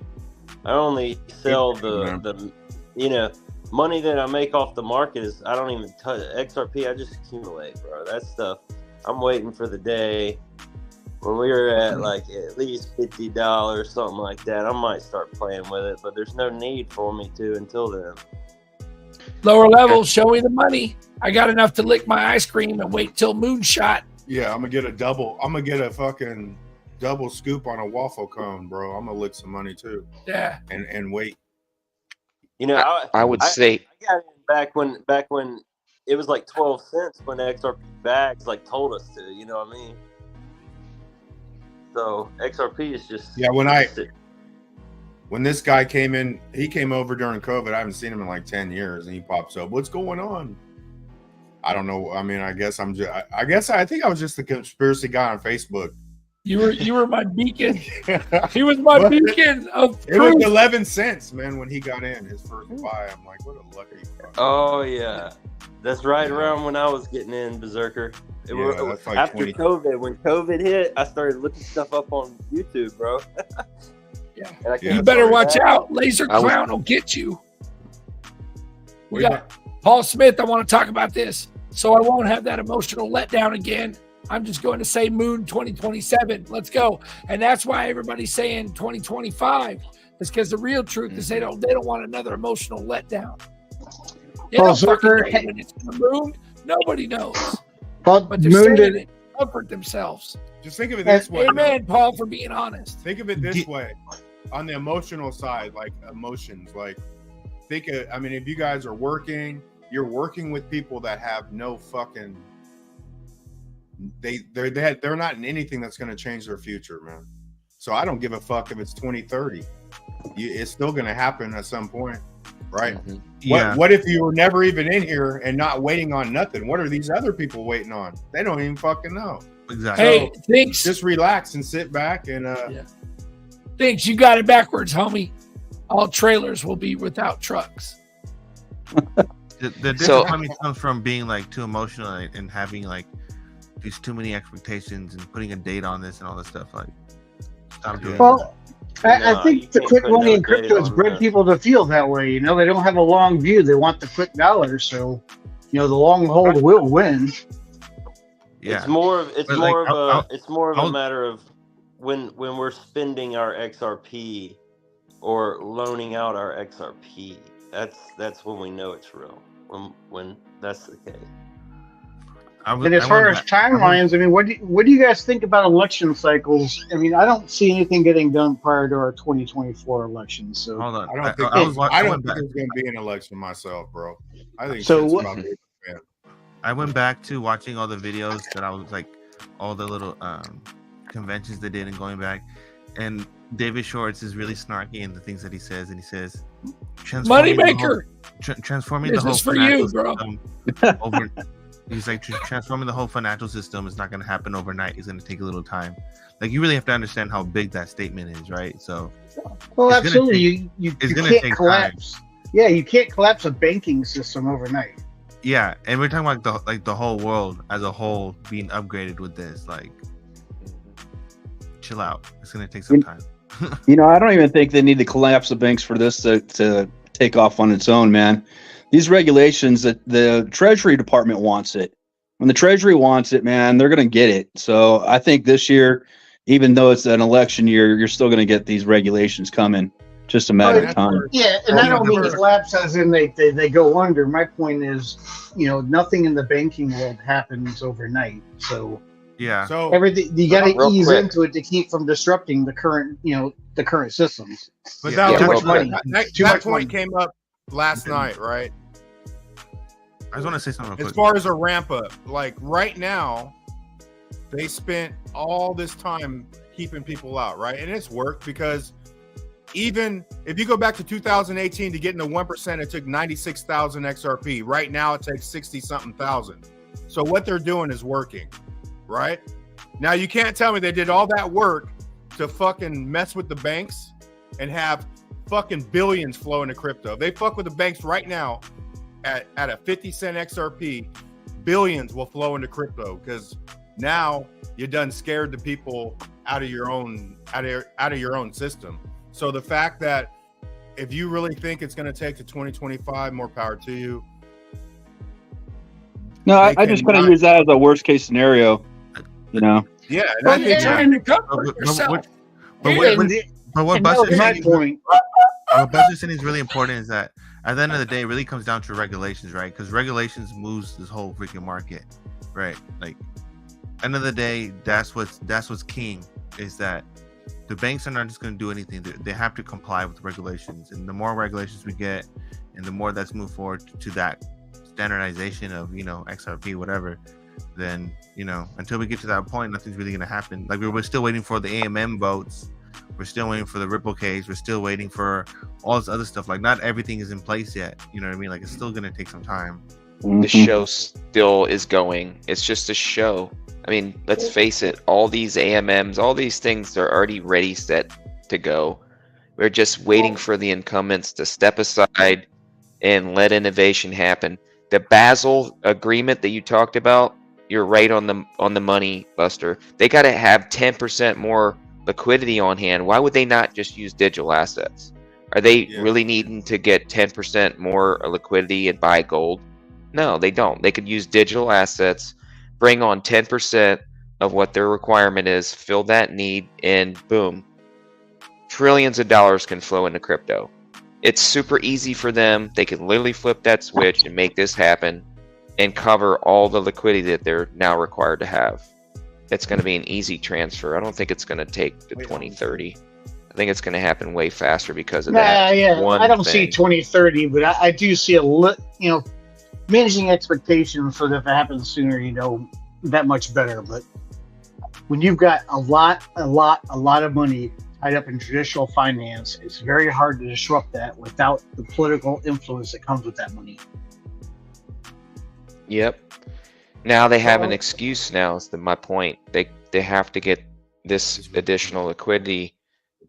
I only sell the money that I make off the market is I don't even touch XRP. I just accumulate, bro. That stuff. I'm waiting for the day when we were at like at least $50, something like that. I might start playing with it, but there's no need for me to until then. Lower level, show me the money. I got enough to lick my ice cream and wait till moonshot. Yeah, I'm gonna get a fucking double scoop on a waffle cone, bro. I'm gonna lick some money too. Yeah, and wait. You know, I would say I got in back when it was like 12 cents when XRP bags like told us to. You know what I mean? So XRP is just when this guy came in, he came over during COVID. I haven't seen him in like 10 years, and he pops up. What's going on? I don't know. I mean, I think I was just the conspiracy guy on Facebook. You were my beacon. He was my beacon of It was 11 cents, man, when he got in his first buy. I'm like, what a lucky fuck. Oh yeah, that's right around when I was getting in, Berserker. That's like after 20. COVID, when COVID hit, I started looking stuff up on YouTube, bro. You better watch out. Laser Clown will get you. We got Paul Smith. I want to talk about this, so I won't have that emotional letdown again. I'm just going to say Moon 2027. Let's go. And that's why everybody's saying 2025. It's because the real truth is they don't want another emotional letdown. They don't fucking know when it's the moon. Nobody knows. But they're saying it to comfort themselves. Just think of it this way. Amen, Paul, for being honest. Think of it this way. On the emotional side, like emotions, like I mean, if you guys are working, you're working with people that have no fucking they're not in anything that's going to change their future, man. So I don't give a fuck if it's 2030. It's still going to happen at some point, right? Mm-hmm. Yeah. What if you were never even in here and not waiting on nothing? What are these other people waiting on? They don't even fucking know. Exactly. Hey, thanks. Just relax and sit back and Thanks, you got it backwards, homie. All trailers will be without trucks. The difficulty comes from being like too emotional and having like these too many expectations and putting a date on this and all this stuff. Like, stop doing that. I think the quick money in crypto has bred people to feel that way. You know, they don't have a long view. They want the quick dollar. So, you know, the long hold will win. Yeah. It's more of a matter of when we're spending our XRP or loaning out our XRP. That's when we know it's real. When that's the case. And as far as timelines, I mean, what do you guys think about election cycles? I mean, I don't see anything getting done prior to our 2024 election. So hold on, I don't think there's going to be an election myself, bro. I think so. I went back to watching all the videos that I was like, all the little conventions they did, and going back, and David Shorts is really snarky in the things that he says, and he says, "Moneymaker, transforming the whole for you, bro." He's like, transforming the whole financial system is not going to happen overnight. It's going to take a little time. Like, you really have to understand how big that statement is, right? So, well, absolutely, you can't collapse. Time. Yeah, you can't collapse a banking system overnight. Yeah, and we're talking about the whole world as a whole being upgraded with this. Like, chill out. It's going to take some time. You know, I don't even think they need to collapse the banks for this to take off on its own, man. These regulations, that the Treasury Department wants it. When the Treasury wants it, man, they're going to get it. So I think this year, even though it's an election year, you're still going to get these regulations coming. Just a matter of time. Yeah, and I don't mean collapse as in they go under. My point is, you know, nothing in the banking world happens overnight. So yeah, so everything you got to ease into it to keep from disrupting the current systems. But too much money. That point came up last night, right? I just want to say something. As far as a ramp up, like right now, they spent all this time keeping people out, right? And it's worked because even if you go back to 2018 to get into 1%, it took 96,000 XRP. Right now, it takes 60-something thousand. So what they're doing is working, right? Now, you can't tell me they did all that work to fucking mess with the banks and have fucking billions flow into crypto. They fuck with the banks right now at a 50-cent XRP. Billions will flow into crypto because now you done scared the people out of your own system. So the fact that if you really think it's going to take to 2025, more power to you. No, I just kind of use that as a worst case scenario, you know. Yeah, but what Buster's saying is really important is that at the end of the day, it really comes down to regulations, right? Because regulations moves this whole freaking market, right? Like, end of the day, that's what's king is that the banks are not just going to do anything. They have to comply with regulations, and the more regulations we get, and the more that's moved forward to that standardization of XRP, whatever, then until we get to that point, nothing's really going to happen. Like we're still waiting for the AMM votes. We're still waiting for the Ripple case. We're still waiting for all this other stuff. Like not everything is in place yet. You know what I mean? Like it's still going to take some time. The show still is going. It's just a show. I mean, let's face it. All these AMMs, all these things are already ready, set to go. We're just waiting for the incumbents to step aside and let innovation happen. The Basel agreement that you talked about, you're right on the money, Buster. They got to have 10% more liquidity on hand. Why would they not just use digital assets? Are they really needing to get 10% more liquidity and buy gold? No, they don't. They could use digital assets, bring on 10% of what their requirement is, fill that need, and boom, trillions of dollars can flow into crypto. It's super easy for them. They can literally flip that switch and make this happen and cover all the liquidity that they're now required to have. It's going to be an easy transfer. I don't think it's going to take to 2030. I think it's going to happen way faster because of that. Yeah, I don't see 2030, but I do see managing expectations so that if it happens sooner, that much better. But when you've got a lot of money tied up in traditional finance, it's very hard to disrupt that without the political influence that comes with that money. Yep. Now they have an excuse now, is my point. They have to get this additional liquidity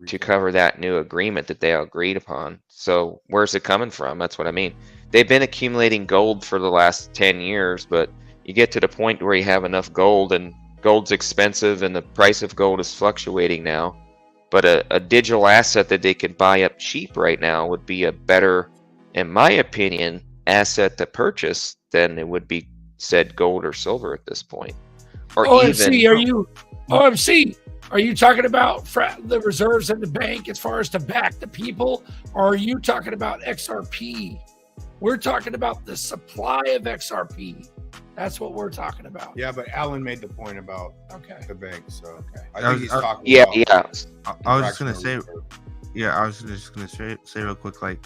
to cover that new agreement that they agreed upon. So where's it coming from? That's what I mean. They've been accumulating gold for the last 10 years, but you get to the point where you have enough gold and gold's expensive and the price of gold is fluctuating now. But a digital asset that they could buy up cheap right now would be a better, in my opinion, asset to purchase than it would be said gold or silver at this point. Or OMC, are you talking about the reserves in the bank as far as to back the people, or are you talking about XRP? We're talking about the supply of XRP. That's what we're talking about. Yeah, but Alan made the point about the bank, so I think he's talking about. I was just gonna say, I was just gonna say real quick, like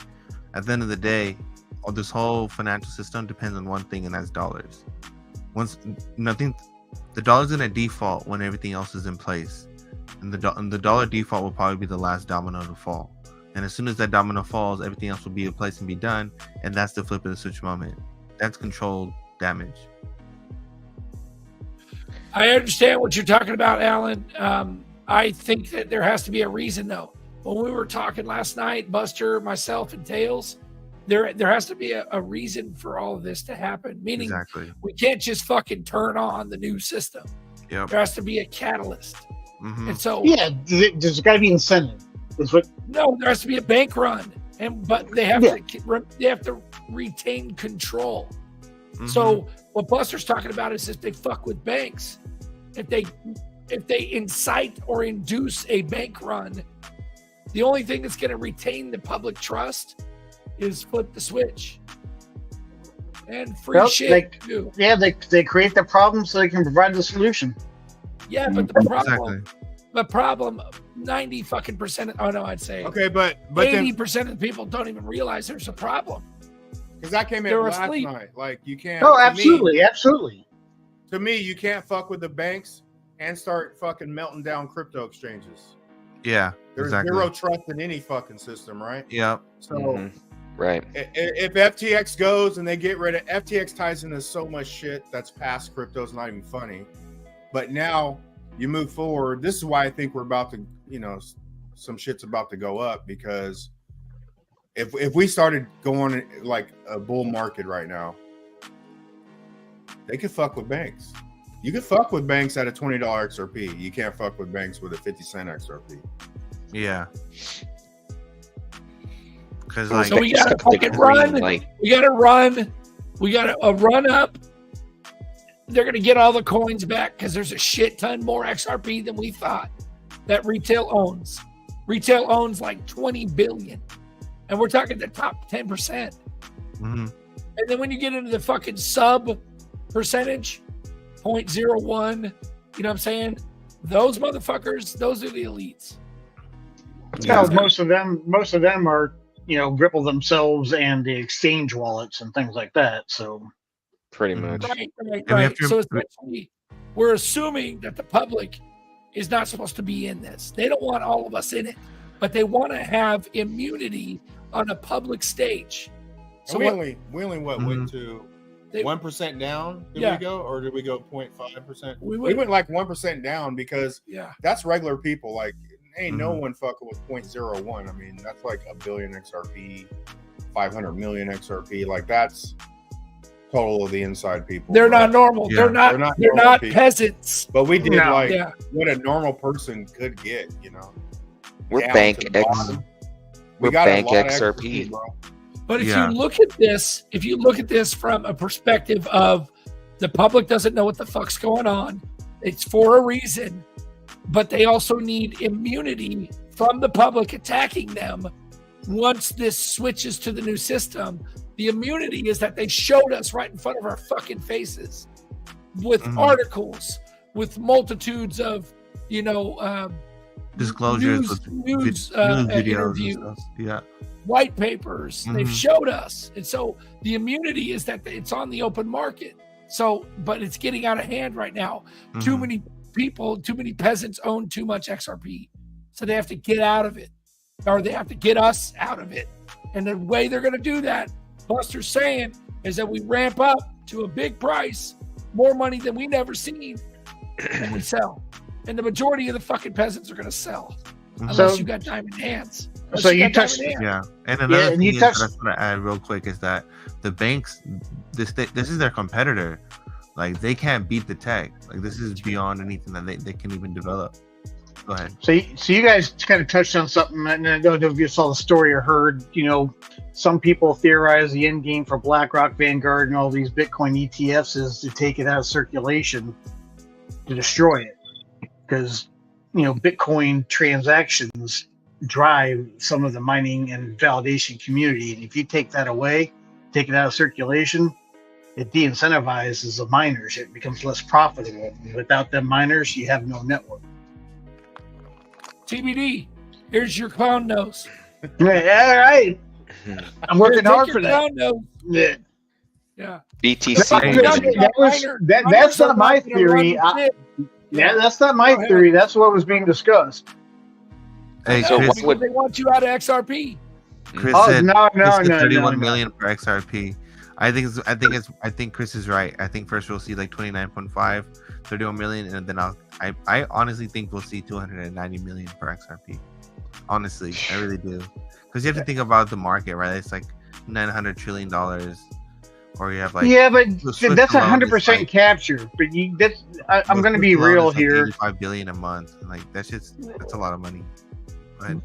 at the end of the day, this whole financial system depends on one thing, and that's dollars. The dollar's gonna default when everything else is in place, and the dollar default will probably be the last domino to fall. And as soon as that domino falls, everything else will be in place and be done, and that's the flip of the switch moment. That's controlled damage. I understand what you're talking about, Alan. I think that there has to be a reason, though. When we were talking last night, Buster, myself, and Tails, there has to be a reason for all of this to happen. Meaning, we can't just fucking turn on the new system. Yep. There has to be a catalyst. Mm-hmm. And so, there's got to be incentive. No, there has to be a bank run, but they have to retain control. Mm-hmm. So what Buster's talking about is if they fuck with banks, if they incite or induce a bank run, the only thing that's going to retain the public trust is flip the switch and free shit. They create the problem so they can provide the solution. Yeah, but the problem, 90% I'd say but 80% of the people don't even realize there's a problem. Because that came in last night. Like you can't. Oh, absolutely. To me, you can't fuck with the banks and start fucking melting down crypto exchanges. Yeah, There's exactly. zero trust in any fucking system, right? Yep. So right. If FTX goes and they get rid of FTX, ties into so much shit that's past crypto, is not even funny. But now you move forward. This is why I think we're about to, some shit's about to go up, because if we started going like a bull market right now, they could fuck with banks. You could fuck with banks at a $20 XRP. You can't fuck with banks with a 50-cent XRP. Yeah. Because so we gotta fucking run. We gotta run. We gotta run up. They're gonna get all the coins back because there's a shit ton more XRP than we thought that retail owns. Retail owns like 20 billion, and we're talking the top 10%. And then when you get into the fucking sub percentage, 0.01, you know what I'm saying? Those motherfuckers, those are the elites. Yeah, most of them are, Ripple themselves and the exchange wallets and things like that. So pretty much. Right. So essentially, we're assuming that the public is not supposed to be in this. They don't want all of us in it, but they want to have immunity on a public stage. So we only went to 1% down. Did we go, or did we go 0.5%? We went like 1% down because that's regular people. Like, ain't no one fucking with 0.01. I mean, that's like a billion XRP, 500 million XRP. Like, that's total of the inside people. They're not normal. Yeah. They're not peasants. But we did what a normal person could get. We're bank X. We're bank XRP. But if you look at this from a perspective of the public doesn't know what the fuck's going on, it's for a reason, but they also need immunity from the public attacking them once this switches to the new system. The immunity is that they showed us right in front of our fucking faces with articles, with multitudes of, disclosures, news videos, interviews, white papers. They've showed us. And so the immunity is that it's on the open market. So, but it's getting out of hand right now. Too many people, too many peasants own too much XRP. So they have to get out of it, or they have to get us out of it. And the way they're going to do that, Buster's saying, is that we ramp up to a big price, more money than we never seen, and we sell. And the majority of the fucking peasants are going to sell. Unless you got diamond hands. So you touched, and another thing I just want to add real quick is that the banks, this is their competitor. Like, they can't beat the tech. Like, this is beyond anything that they can even develop. Go ahead. So you guys kind of touched on something, and I don't know if you saw the story or heard. Some people theorize the end game for BlackRock, Vanguard, and all these Bitcoin ETFs is to take it out of circulation, to destroy it, because Bitcoin transactions drive some of the mining and validation community, and if you take that away, take it out of circulation, it de-incentivizes the miners. It becomes less profitable. Without them miners, you have no network. TBD, here's your clown nose. All right, I'm working hard for that. Yeah. BTC. That's not my theory. That's not my theory. That's what was being discussed. Hey, so they want you out of XRP. Chris said, no, 31 million per XRP. I think Chris is right. I think first we'll see like 29.5, 31 million, and then I honestly think we'll see 290 million per XRP. Honestly, I really do. Because you have to think about the market, right? It's like $900 trillion. Or you have like but that's 100% capture. But I'm going to be real here. 85 billion a month, and like that's a lot of money. Go ahead.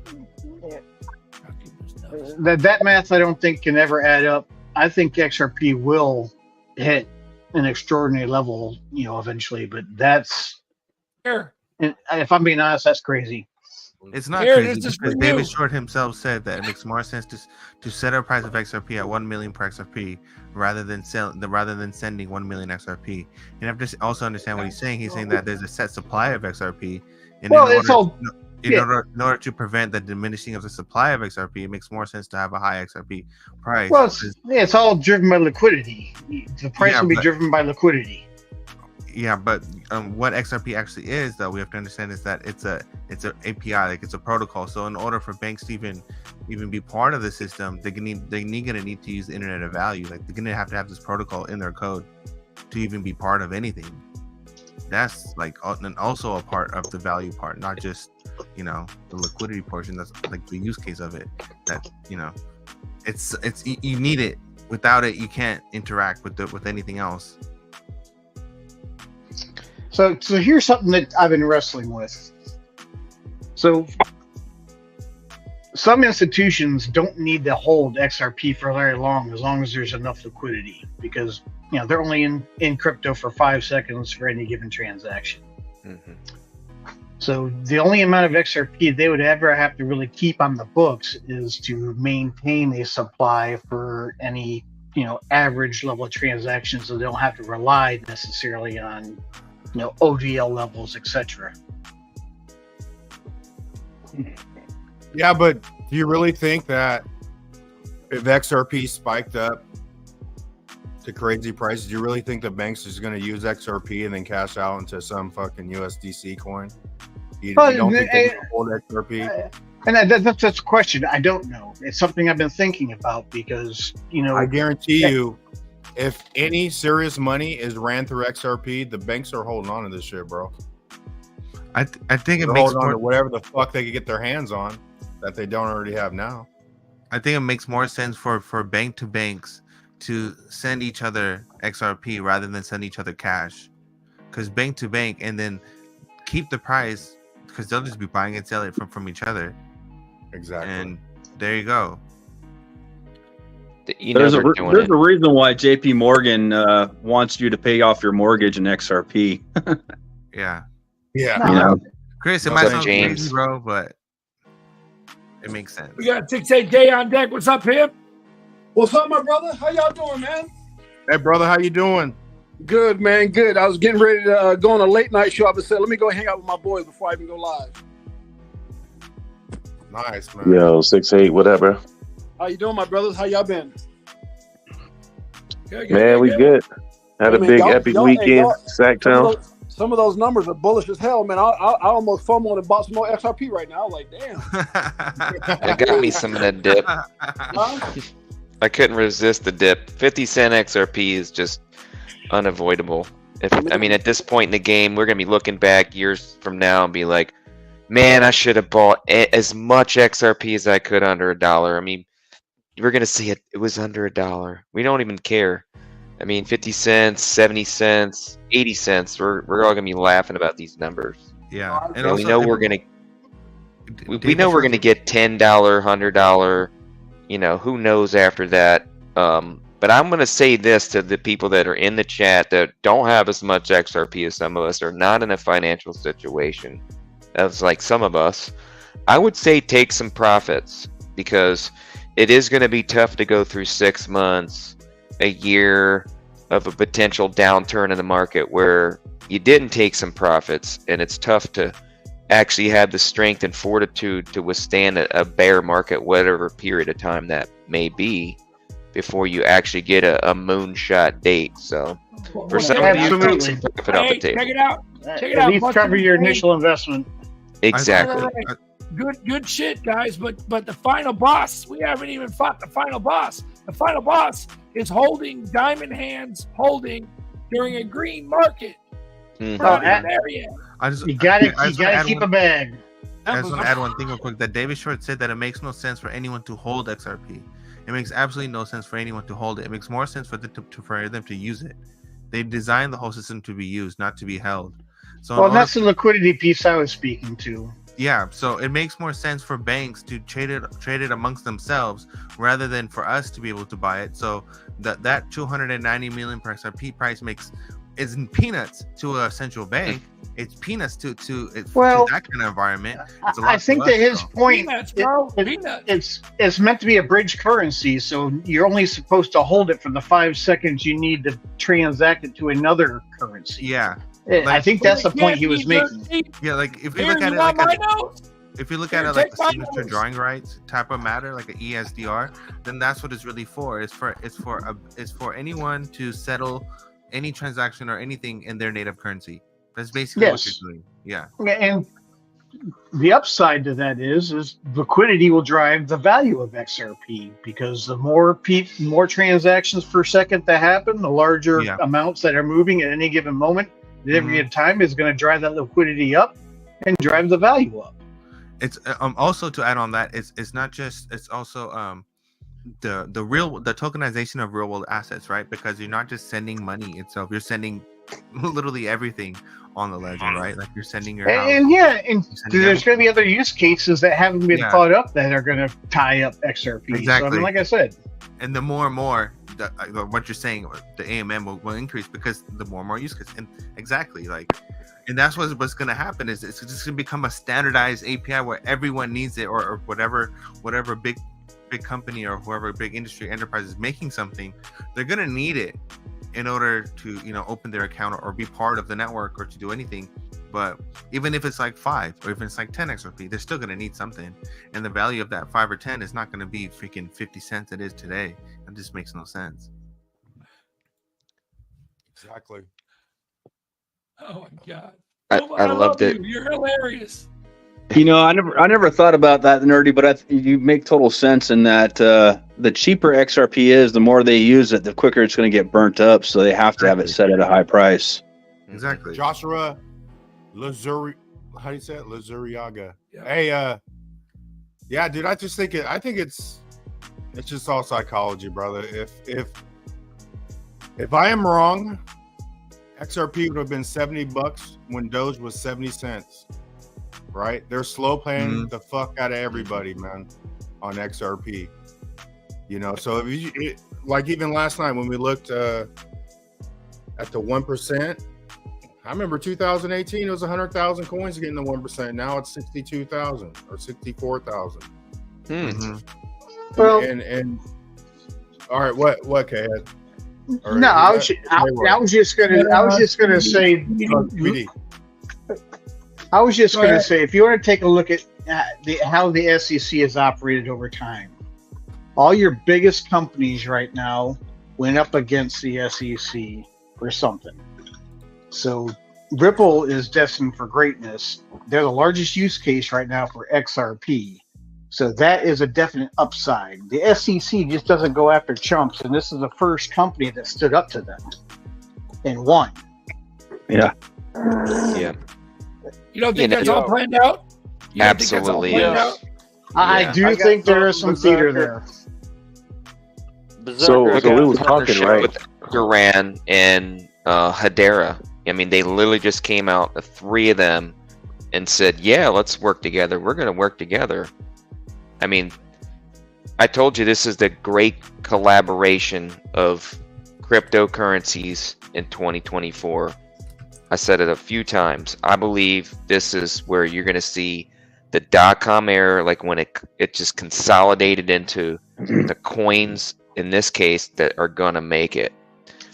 That math I don't think can ever add up. I think XRP will hit an extraordinary level, eventually. But that's, and if I'm being honest, that's crazy. It's not crazy because David Short himself said that it makes more sense to set a price of XRP at 1 million per XRP rather than sending 1 million XRP. You have to also understand what he's saying. He's saying that there's a set supply of XRP, and in order to prevent the diminishing of the supply of XRP, it makes more sense to have a high XRP price. Well, it's all driven by liquidity. The price will be driven by liquidity. Yeah, but what XRP actually is, though, we have to understand is that it's a API, like it's a protocol. So in order for banks to even be part of the system, they're gonna need to use the Internet of Value. Like they're gonna have to have this protocol in their code to even be part of anything. That's like, and also a part of the value part, not just the liquidity portion. That's like the use case of it. That it's you need it. Without it, you can't interact with anything else. So here's something that I've been wrestling with. So some institutions don't need to hold XRP for very long as there's enough liquidity, because they're only in crypto for 5 seconds for any given transaction. Mm-hmm. So the only amount of XRP they would ever have to really keep on the books is to maintain a supply for any average level of transactions, so they don't have to rely necessarily on ODL levels, etc. Yeah, but do you really think that if XRP spiked up to crazy prices, do you really think the banks is going to use XRP and then cash out into some fucking USDC coin? You don't think they hold XRP? And that's a question. I don't know. It's something I've been thinking about because, I guarantee you, if any serious money is ran through XRP, the banks are holding on to this shit, bro. I think They're holding on to whatever the fuck they could get their hands on that they don't already have now. I think it makes more sense for bank to banks to send each other XRP rather than send each other cash, because bank to bank, and then keep the price, because they'll just be buying and selling it from each other. Exactly. And there you go. There's a reason why JP Morgan wants you to pay off your mortgage in XRP. Yeah. Yeah. Chris, it might sound crazy, bro, but it makes sense. We got 6-8 on deck. What's up, Pimp? What's up, my brother? How y'all doing, man? Hey, brother, how you doing? Good, man. Good. I was getting ready to go on a late night show. I said, let me go hang out with my boys before I even go live. Nice, man. Yo, 6-8, whatever. How you doing, my brothers? How y'all been? Man, we good. Had a big epic weekend, Sacktown. Some of those numbers are bullish as hell, man. I almost FOMO and bought some more XRP right now. Like, damn. I got me some of that dip. I couldn't resist the dip. 50-cent XRP is just unavoidable. At this point in the game, we're gonna be looking back years from now and be like, man, I should have bought as much XRP as I could under $1. I mean, we're gonna see it. It was under $1. We don't even care. 50 cents, 70 cents, 80 cents. We're all gonna be laughing about these numbers. Yeah, and we know we're gonna get $10, $100. Who knows after that? But I'm gonna say this to the people that are in the chat that don't have as much XRP as some of us, are not in a financial situation as like some of us. I would say take some profits, because it is going to be tough to go through 6 months, a year of a potential downturn in the market where you didn't take some profits, and it's tough to actually have the strength and fortitude to withstand a bear market, whatever period of time that may be, before you actually get a moonshot date. So for some of you, take some profit off the table. Check it out. At least cover your initial investment. Exactly. Good shit, guys. But the final boss, we haven't even fought the final boss. The final boss is holding diamond hands, during a green market. Mm-hmm. You gotta keep a bag. I just want to add one thing real quick. That David Short said that it makes no sense for anyone to hold XRP. It makes absolutely no sense for anyone to hold it. It makes more sense for them to use it. They designed the whole system to be used, not to be held. So that's the liquidity piece I was speaking to. Yeah, so it makes more sense for banks to trade it amongst themselves rather than for us to be able to buy it. So that 290 million per XRP price is peanuts to a central bank. It's peanuts to that kind of environment. I think that his point, it's meant to be a bridge currency, so you're only supposed to hold it for the 5 seconds you need to transact it to another currency. Yeah. I think that's the point he was making. Yeah, like if you look at it like a signature drawing rights type of matter, like an ESDR, then that's what it's really for. It's for anyone to settle any transaction or anything in their native currency. That's basically what you're doing. Yeah. And the upside to that is liquidity will drive the value of XRP, because the more transactions per second that happen, the larger amounts that are moving at any given moment at every given time is going to drive that liquidity up and drive the value up. It's also, to add on that, it's not just, it's also the tokenization of real world assets, right? Because you're not just sending money itself, you're sending literally everything on the ledger, right? Like you're sending your house. And there's going to be other use cases that haven't been thought up that are going to tie up XRP. Exactly. So, I mean, like I said, and the more and more what you're saying, the AMM will increase, because the more and more use cases. And exactly, like, and that's what's going to happen, is it's just going to become a standardized API where everyone needs it, or whatever big company or whoever big industry enterprise is making something, they're going to need it in order to, open their account or be part of the network or to do anything. But even if it's like 5 or even it's like 10 XRP, they're still going to need something, and the value of that 5 or 10 is not going to be freaking 50 cents it is today. It just makes no sense. Exactly. Oh my God. I loved it. You're hilarious. I never thought about that, Nerdy, but you make total sense in that the cheaper XRP is, the more they use it, the quicker it's going to get burnt up. So they have to have it set at a high price. Exactly. Joshua Lazuri, how do you say it? Lazuriaga. Yeah. Hey, yeah, dude, I think it's just all psychology, brother. If I am wrong, XRP would have been $70 when Doge was 70 cents. Right? They're slow playing the fuck out of everybody, man, on XRP. So if like even last night when we looked at the 1%, I remember 2018 it was 100,000 coins getting the 1%. Now it's 62,000 or 64,000. Well, and all right, what K-Head? No, I was just gonna say. I was just going to say, if you want to take a look at how the SEC has operated over time, all your biggest companies right now went up against the SEC for something. So Ripple is destined for greatness. They're the largest use case right now for XRP. So that is a definite upside. The SEC just doesn't go after chumps, and this is the first company that stood up to them and won. Yeah. Yeah. You don't think that's all planned out? Absolutely. I do think there is some theater there. So we were talking, right? With Duran and Hedera. I mean, they literally just came out, the 3 of them, and said, yeah, let's work together. We're going to work together. I mean, I told you this is the great collaboration of cryptocurrencies in 2024. I said it a few times. I believe this is where you're going to see the .com era, like when it just consolidated into the coins, in this case, that are going to make it.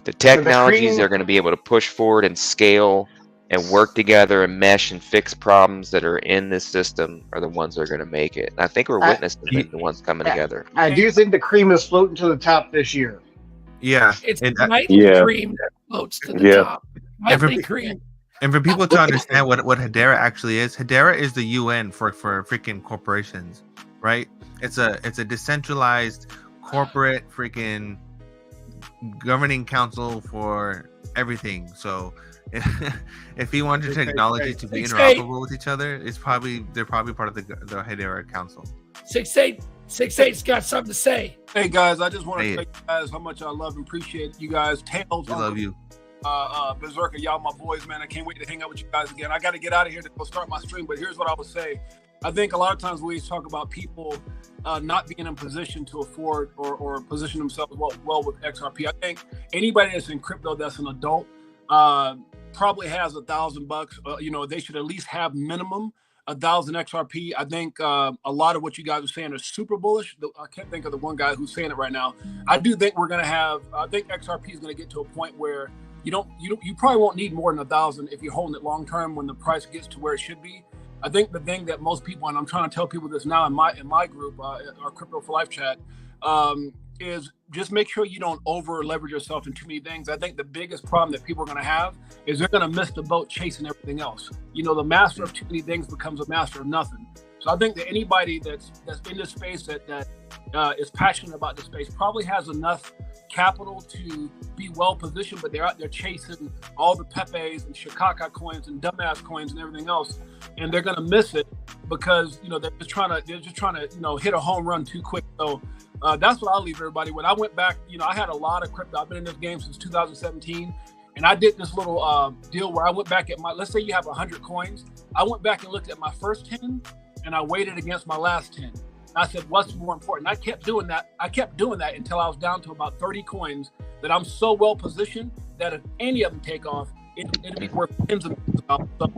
The technologies are going to be able to push forward and scale and work together and mesh and fix problems that are in this system are the ones that are going to make it. And I think we're witnessing the ones coming together. I do think the cream is floating to the top this year. Yeah. It's the nightly cream that floats to the top. And for people to understand what Hedera actually is, Hedera is the UN for freaking corporations, right? It's a decentralized corporate freaking governing council for everything. So if you want your technology to be interoperable with each other, they're probably part of the Hedera council. 6'8's got something to say. Hey guys, I just want to tell you guys how much I love and appreciate you guys. Tails, I love you. Berserker, y'all my boys, man. I can't wait to hang out with you guys again. I got to get out of here to go start my stream, but here's what I would say. I think a lot of times we talk about people not being in position to afford or position themselves well with XRP. I think anybody that's in crypto that's an adult probably has $1,000. They should at least have minimum 1,000 XRP. I think a lot of what you guys are saying is super bullish. I can't think of the one guy who's saying it right now. I do think I think XRP is going to get to a point where you probably won't need more than 1,000 if you're holding it long term when the price gets to where it should be. I think the thing that most people, and I'm trying to tell people this now in my group, our Crypto for Life chat, is just make sure you don't over leverage yourself in too many things. I think the biggest problem that people are going to have is they're going to miss the boat chasing everything else. The master of too many things becomes a master of nothing. So I think that anybody that's in this space that is passionate about this space probably has enough capital to be well positioned, but they're out there chasing all the Pepes and Shikaka coins and dumbass coins and everything else, and they're going to miss it because they're just trying to hit a home run too quick. So that's what I'll leave everybody with. I went back, I had a lot of crypto. I've been in this game since 2017, and I did this little deal where I went back at let's say you have 100 coins. I went back and looked at my first 10, and I weighted against my last 10. I said, what's more important? I kept doing that. Until I was down to about 30 coins that I'm so well positioned that if any of them take off, it'll be worth tens of millions of dollars. So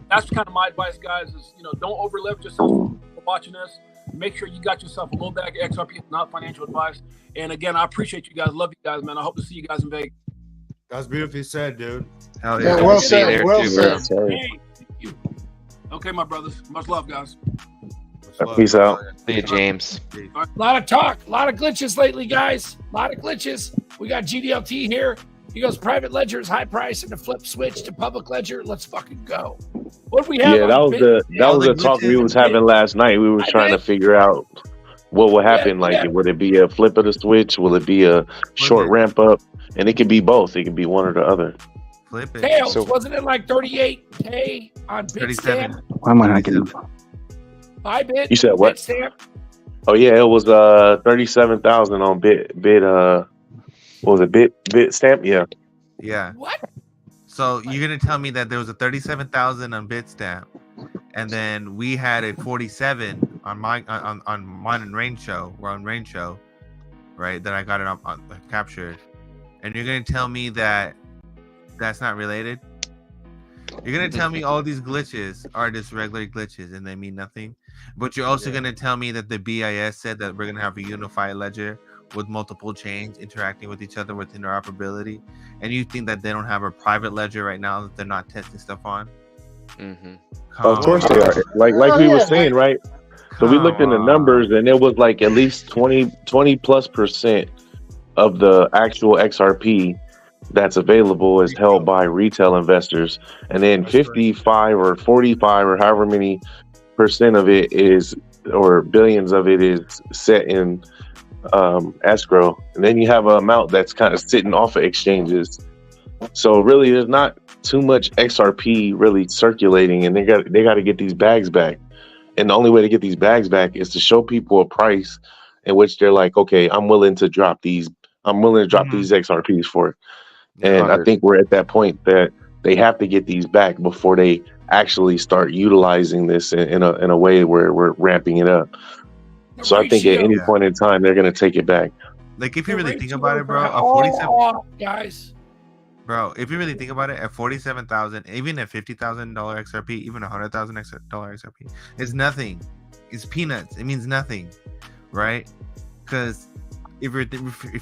that's kind of my advice, guys, is, don't over leverage yourself for watching this. Make sure you got yourself a little bag of XRP. It's not financial advice. And again, I appreciate you guys. Love you guys, man. I hope to see you guys in Vegas. That's beautifully said, dude. Hell yeah. Well said. Well said. Hey, thank you. Okay, my brothers. Much love, guys. Peace out. See you, James. A lot of talk, a lot of glitches lately, guys. A lot of glitches. We got GDLT here. He goes, private ledger is high price, and the flip switch to public ledger. Let's fucking go. What do we have? Yeah, that was the talk we was having last night. We were trying to figure out what would happen. Would it be a flip of the switch? Will it be a short ramp up? And it could be both. It could be one or the other. Flip it. Tails, wasn't it like 38K on Bitstamp? Why am I not getting? Buy Bit. You said what? Bitstamp? Oh yeah, it was 37,000 on Bit what was it, Bitstamp? Yeah. Yeah. What? So you're gonna tell me that there was a 37,000 on Bitstamp, and then we had a 47 on mine and Rain Show. We're on Rain Show, right? That I got it on captured, and you're gonna tell me that that's not related? You're gonna tell me all these glitches are just regular glitches and they mean nothing, but you're also gonna tell me that the BIS said that we're gonna have a unified ledger with multiple chains interacting with each other with interoperability, and you think that they don't have a private ledger right now that they're not testing stuff on? Mm-hmm. Of course they are. Like we were saying, right? So we looked in the numbers, and it was like at least 20+% of the actual XRP that's available is held by retail investors, and then 55 or 45 or however many percent of it is, or billions of it is set in escrow, and then you have an amount that's kind of sitting off of exchanges. So really, there's not too much XRP really circulating, and they got to get these bags back. And the only way to get these bags back is to show people a price in which they're like, okay, I'm willing to drop these XRPs for it. And I think we're at that point that they have to get these back before they actually start utilizing this in a way where we're ramping it up. So I think at any point in time, they're going to take it back. Like, if you really think about it, bro, 47 guys. Bro, if you really think about it, at 47,000, even at $50,000 XRP, even $100,000 XRP, it's nothing. It's peanuts. It means nothing, right? Because if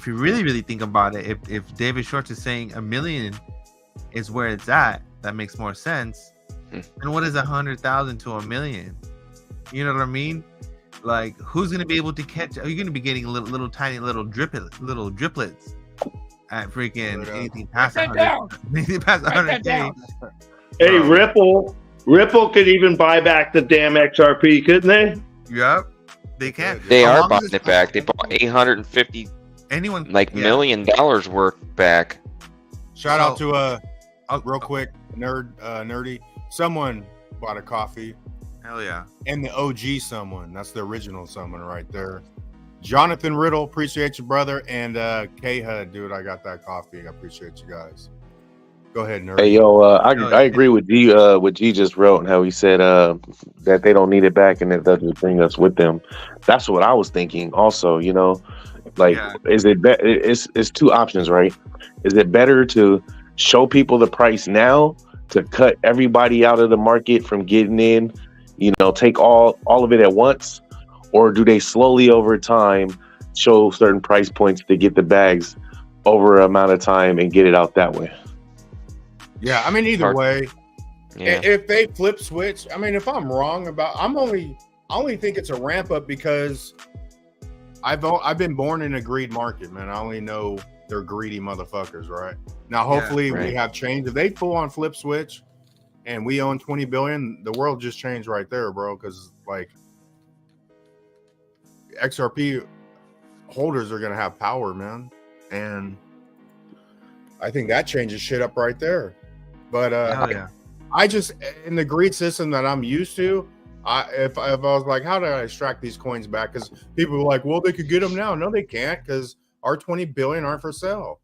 you really think about it, if David Shorts is saying $1 million is where it's at, that makes more sense. And what is 100,000 to $1 million? You know what I mean? Like, who's gonna be able to catch? Are you gonna be getting little tiny driplets at freaking anything past 100? Anything past 100K? Hey, Ripple could even buy back the damn XRP, couldn't they? Yep, they can. They are buying it back. They bought $850 million worth back. Shout out to real quick, nerdy. Someone bought a coffee. Hell yeah. And the OG someone. That's the original someone right there. Jonathan Riddle, appreciate you, brother. And K-Hud, dude, I got that coffee. I appreciate you guys. Go ahead, nerd. Hey, yo, I agree with G, what G just wrote and how he said that they don't need it back and that they'll just bring us with them. That's what I was thinking also, you know. Like, is it it's two options, right? Is it better to show people the price now to cut everybody out of the market from getting in, you know, take all of it at once, or do they slowly over time show certain price points to get the bags over an amount of time and get it out that way? Yeah, I mean, either way, if they flip switch, I mean, if I'm wrong I only think it's a ramp up because I've been born in a greed market, man. I only know they're greedy motherfuckers, right? Now, hopefully, we have change. If they full on flip switch, and we own 20 billion, the world just changed right there, bro. Because like XRP holders are gonna have power, man, and I think that changes shit up right there. But I just, in the greed system that I'm used to, if I was like, how do I extract these coins back? Because people are like, well, they could get them now. No, they can't, because our 20 billion aren't for sale.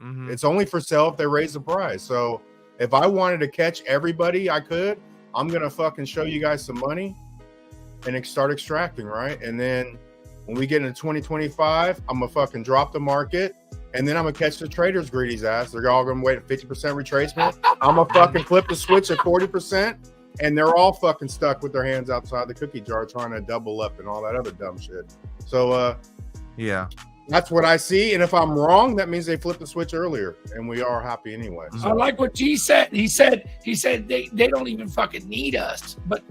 Mm-hmm. It's only for sale if they raise the price. So if I wanted to catch everybody I could, I'm gonna fucking show you guys some money and start extracting, right? And then when we get into 2025, I'm gonna fucking drop the market, and then I'm gonna catch the traders greedy's ass. They're all gonna wait at 50% retracement. I'm gonna fucking flip the switch at 40%, and they're all fucking stuck with their hands outside the cookie jar trying to double up and all that other dumb shit. So yeah, that's what I see. And if I'm wrong, that means they flipped the switch earlier, and we are happy anyway. So. I like what G said. He said they don't even fucking need us, but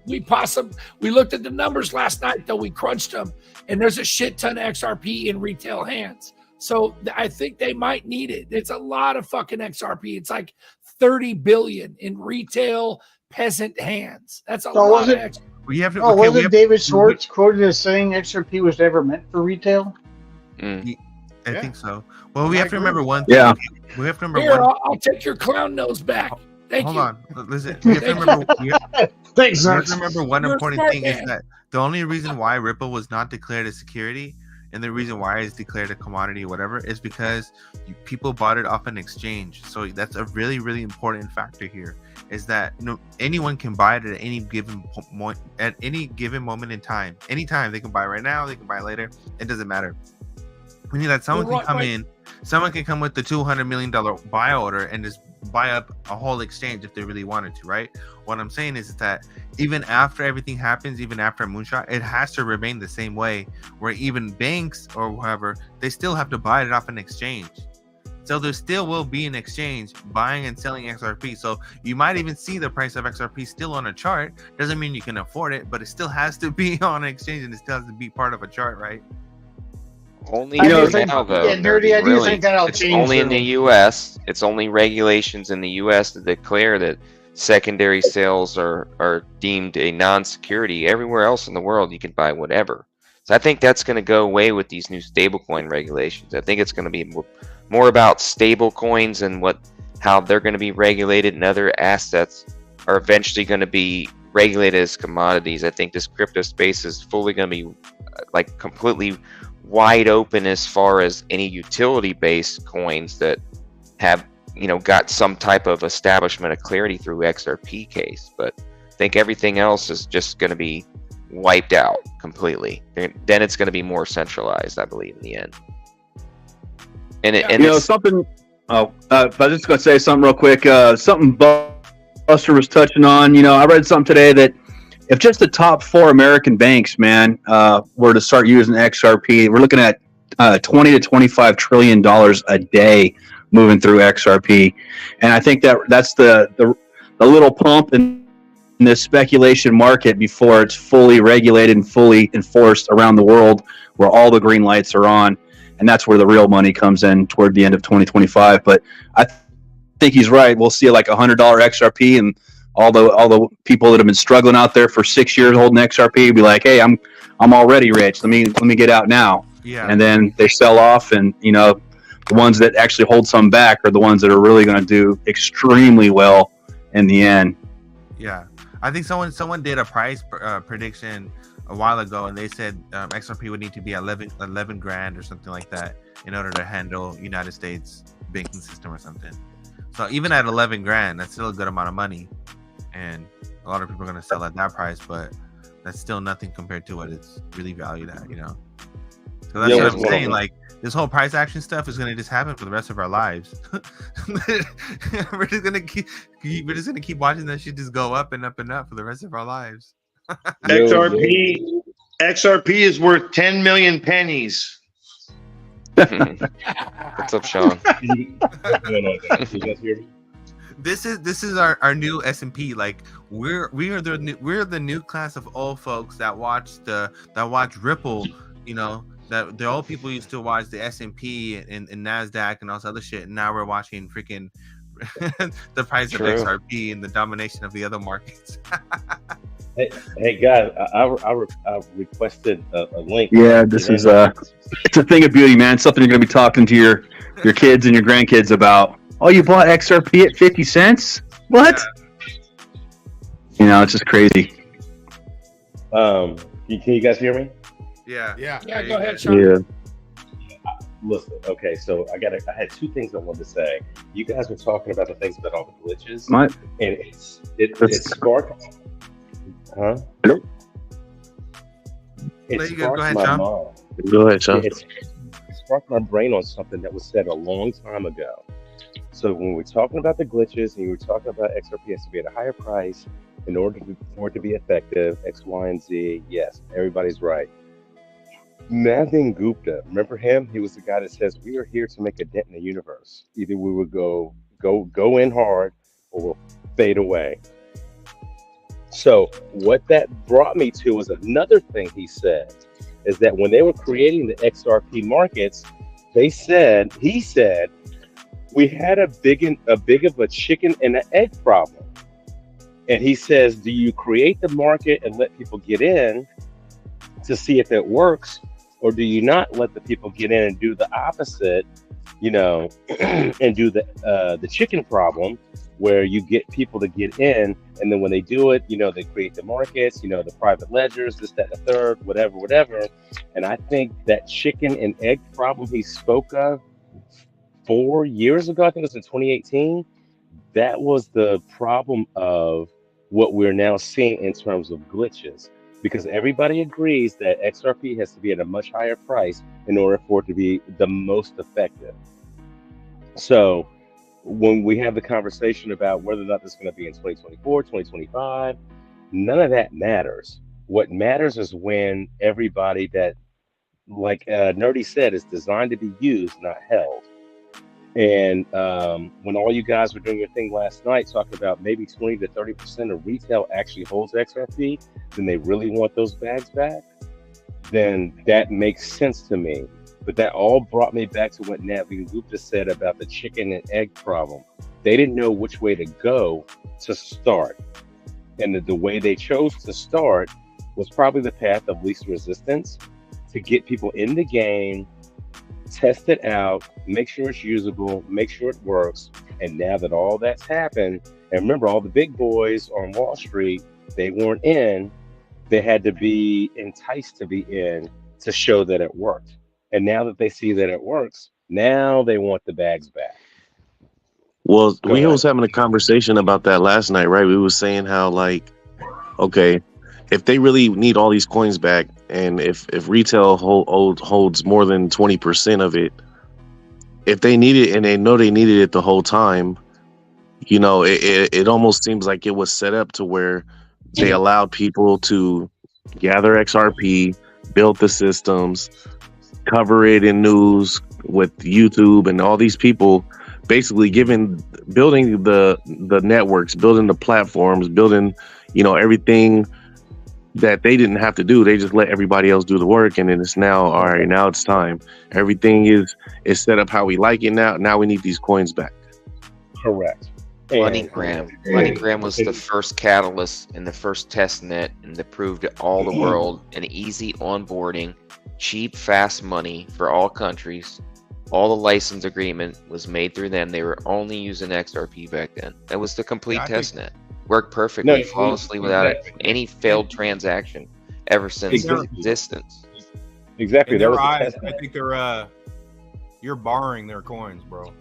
we looked at the numbers last night, though. We crunched them, and there's a shit ton of XRP in retail hands. So I think they might need it. It's a lot of fucking XRP. It's like 30 billion in retail peasant hands. That's a lot of XRP. Wasn't David Schwartz quoted as saying XRP was never meant for retail? I think so. Well, we have to remember one thing. Yeah. We have to remember Here, one. I'll take your clown nose back. Thank Hold you. on. Listen, we have to remember. Thanks, we have to remember one You're a important smart thing man. is that the only reason why Ripple was not declared a security, and the reason why it's declared a commodity or whatever, is because people bought it off an exchange. So that's a really, really important factor here. Is that anyone can buy it at any given moment in time. Anytime they can buy right now, they can buy later. It doesn't matter. We need that someone can come in. Someone can come with the $200 million buy order and just buy up a whole exchange if they really wanted to, right? What I'm saying is that even after everything happens, even after a moonshot, it has to remain the same way, where even banks or whoever, they still have to buy it off an exchange. So there still will be an exchange buying and selling XRP. So you might even see the price of XRP still on a chart. Doesn't mean you can afford it, but it still has to be on an exchange, and it still has to be part of a chart, right? Only now, though. Yeah, Nerdy, I do think that'll it's change. only in the U.S. It's only regulations in the U.S. that declare that secondary sales are deemed a non-security. Everywhere else in the world, you can buy whatever. So I think that's going to go away with these new stablecoin regulations. I think it's going to be more about stablecoins and how they're going to be regulated, and other assets are eventually going to be regulated as commodities. I think this crypto space is fully going to be like completely wide open as far as any utility-based coins that have got some type of establishment of clarity through XRP case. But I think everything else is just going to be wiped out completely. Then it's going to be more centralized, I believe, in the end. And something. I was just going to say something real quick. Something Buster was touching on. I read something today that if just the top 4 American banks, man, were to start using XRP, we're looking at $20 to $25 trillion a day moving through XRP, and I think that's the little pump in this speculation market before it's fully regulated and fully enforced around the world, where all the green lights are on, and that's where the real money comes in toward the end of 2025. But I think he's right. We'll see like $100 XRP, and all the people that have been struggling out there for 6 years holding XRP be like, hey, I'm already rich. Let me get out now. Yeah. And then they sell off, and the ones that actually hold some back are the ones that are really going to do extremely well in the end. Yeah, I think someone did a price prediction a while ago, and they said XRP would need to be 11 grand or something like that in order to handle United States banking system or something. So even at 11 grand, that's still a good amount of money. And a lot of people are going to sell at that price, but that's still nothing compared to what it's really valued at, So that's what I'm saying. Like, this whole price action stuff is going to just happen for the rest of our lives. We're just going to keep watching that shit just go up and up and up for the rest of our lives. XRP is worth 10 million pennies. What's up, Sean? This is our new S&P. Like we're the new class of old folks that watch Ripple You know, that the old people used to watch the S&P and NASDAQ and all this other shit. And now we're watching freaking the price True. of XRP and the domination of the other markets. Hey guys, I requested a link. Yeah, this is it's a thing of beauty, man. Something you're going to be talking to your kids and your grandkids about. Oh, you bought XRP at 50 cents? What? You know, it's just crazy. Can you guys hear me? Yeah. Go ahead, Sean. Yeah. Listen, okay, so I had two things I wanted to say. You guys were talking about the things about all the glitches, and it sparked. Huh? Hello? It Go sparked ahead, my Sean. mind. Go ahead, Sean. It sparked my brain on something that was said a long time ago. So when we're talking about the glitches and you were talking about XRP has to be at a higher price in order for it to be effective, X, Y, and Z, yes, everybody's right. Navin Gupta, remember him? He was the guy that says we are here to make a dent in the universe. Either we will go in hard or we'll fade away. So what that brought me to was another thing he said, is that when they were creating the XRP markets, he said we had a big of a chicken and an egg problem. And he says, do you create the market and let people get in to see if it works, or do you not let the people get in and do the opposite, you know, and do the chicken problem, where you get people to get in, and then when they do it, you know, they create the markets, you know, the private ledgers, this, that, and the third, whatever. And I think that chicken and egg problem he spoke of 4 years ago, I think it was in 2018, that was the problem of what we're now seeing in terms of glitches. Because everybody agrees that XRP has to be at a much higher price in order for it to be the most effective. So when we have the conversation about whether or not this is going to be in 2024, 2025, none of that matters. What matters is when everybody that, like Nerdy said, is designed to be used, not held. And when all you guys were doing your thing last night, talking about maybe 20 to 30% of retail actually holds XRP, then they really want those bags back, then that makes sense to me. But that all brought me back to what Navin Gupta said about the chicken and egg problem. They didn't know which way to go to start. And the way they chose to start was probably the path of least resistance, to get people in the game, test it out, make sure it's usable, make sure it works. And now that all that's happened, and remember, all the big boys on Wall Street, they weren't in, they had to be enticed to be in to show that it worked. And now that they see that it works, now they want the bags back. Well, we was having a conversation about that last night, right? We was saying how, like, okay, if they really need all these coins back, and if retail holds more than 20% of it, if they need it and they know they needed it the whole time, you know, it almost seems like it was set up to where they allowed people to gather XRP, build the systems, cover it in news with YouTube and all these people, basically building the networks, building the platforms, building, you know, everything that they didn't have to do. They just let everybody else do the work, and then it's now, all right, now it's time. Everything is set up how we like it now. Now we need these coins back. Correct. MoneyGram was the first catalyst and the first test net, and that proved to all the world an easy onboarding, cheap, fast money for all countries. All the license agreement was made through them. They were only using XRP back then. That was the complete test net. Worked perfectly, flawlessly, without any failed transaction ever since its existence. Exactly. In their eyes, I think they're you're borrowing their coins, bro.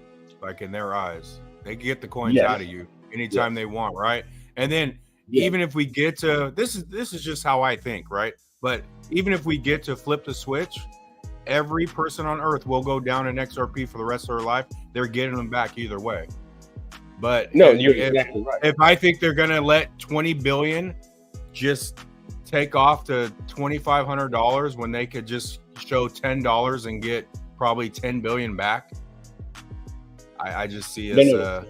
Like, in their eyes, they get the coins out of you anytime they want, right? And then even if we get to this is just how I think, right? But even if we get to flip the switch, every person on earth will go down in XRP for the rest of their life. They're getting them back either way. But no, you're exactly right. If I think they're gonna let 20 billion just take off to $2,500 when they could just show $10 and get probably 10 billion back, I just see as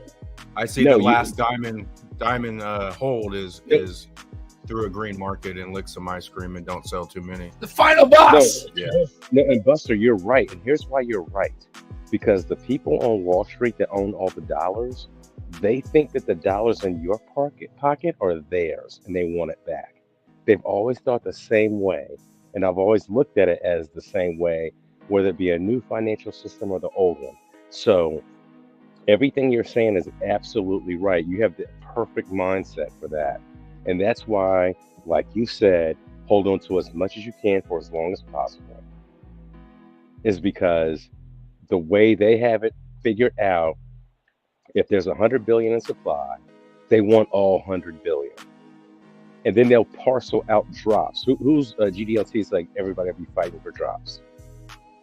I see the last diamond hold is through a green market and lick some ice cream and don't sell too many. The final boss. No, and Buster, you're right. And here's why you're right. Because the people on Wall Street that own all the dollars, they think that the dollars in your pocket are theirs and they want it back. They've always thought the same way. And I've always looked at it as the same way, whether it be a new financial system or the old one. So everything you're saying is absolutely right. You have the perfect mindset for that. And that's why, like you said, hold on to as much as you can for as long as possible. Is because the way they have it figured out, if there's 100 billion in supply, they want all 100 billion. And then they'll parcel out drops. Who's GDLT is like everybody will be fighting for drops.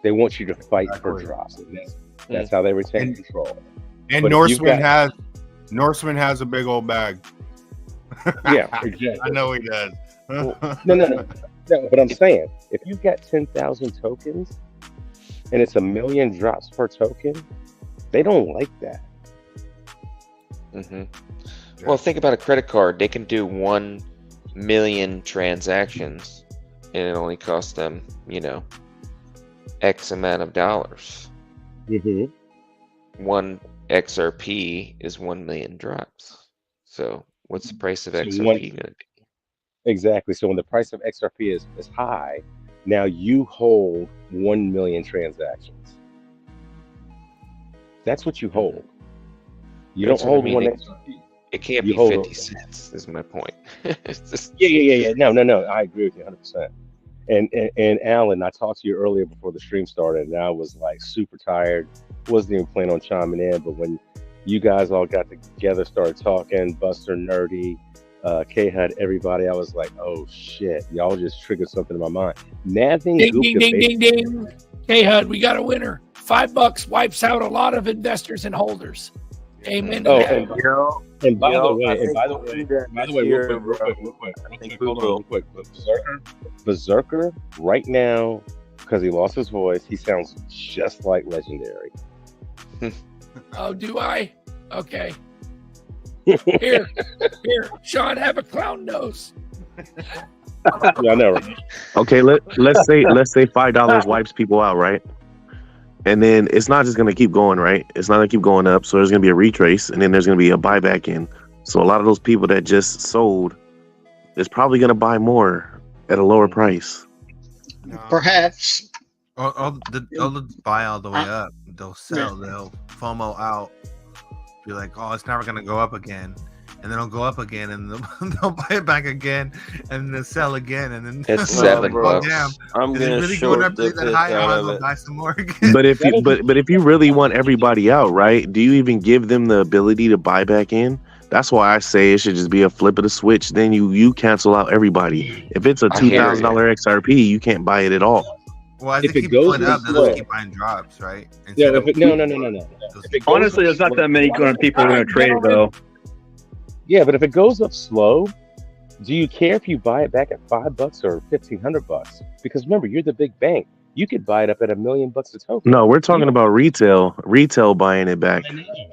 They want you to fight for drops. And that's how they retain control. And Norseman has a big old bag. Yeah, exactly. I know he does. No. But I'm saying, if you've got 10,000 tokens and it's 1 million drops per token, they don't like that. Mm-hmm. Well, think about a credit card. They can do 1 million transactions, and it only costs them, X amount of dollars. Mm-hmm. One XRP is 1 million drops. So what's the price of XRP going to be? Exactly. So when the price of XRP is high, now you hold 1 million transactions. That's what you hold. You don't hold one XRP. It can't be 50 cents, is my point. It's just... Yeah. No. I agree with you 100%. And Alan, I talked to you earlier before the stream started, and I was like super tired. Wasn't even planning on chiming in, but when you guys all got together, started talking, Buster, Nerdy, K-Hud, everybody, I was like, oh shit, y'all just triggered something in my mind. Ding. K-Hud, we got a winner. $5 wipes out a lot of investors and holders. Amen. And by the way, real quick. Berserker, right now, because he lost his voice, he sounds just like Legendary. Oh, do I? Okay. Here, Sean, have a clown nose. Yeah, I know. Right? Okay, let's say $5 wipes people out, right? And then it's not just going to keep going, right? It's not going to keep going up. So there's going to be a retrace, and then there's going to be a buyback in. So a lot of those people that just sold is probably going to buy more at a lower price. Perhaps. Or they'll buy all the way up. They'll sell. They'll FOMO out. Be like, oh, it's never going to go up again. And then it'll go up again, and they'll buy it back again, and then sell again, and then it's $7. Damn, I'm gonna really short going up the that high. I might as well it. buy some more again. But if you really want everybody out, right? Do you even give them the ability to buy back in? That's why I say it should just be a flip of the switch. Then you cancel out everybody. If it's a $2,000 XRP, you can't buy it at all. Well, as it keeps going up, they'll just keep buying drops, right? No. Honestly, there's not that many people going to trade it, though. Yeah, but if it goes up slow, do you care if you buy it back at $5 or $1,500? Because remember, you're the big bank. You could buy it up at $1 million a token. No, we're talking about retail buying it back,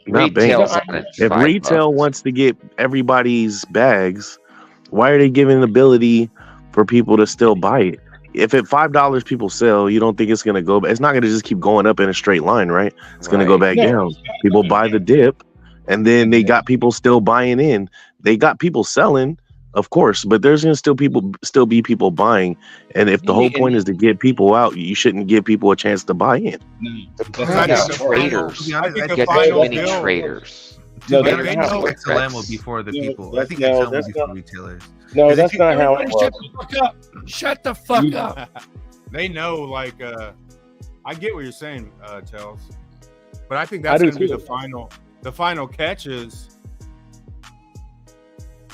not banks. If retail wants to get everybody's bags, why are they giving the ability for people to still buy it? If at $5 people sell, you don't think it's going to go? It's not going to just keep going up in a straight line, right? It's going to go back down. People buy the dip. And then they got people still buying in. They got people selling, of course, but there's gonna still be people buying. And if the whole point is to get people out, you shouldn't give people a chance to buy in. Traders. Get too many traders. No, that's not how XLM will be for the people. I think XLM will be for retailers. No, that's not how it works. Shut the fuck up. They know, I get what you're saying, Tells. But I think that's going to be the final. The final catch is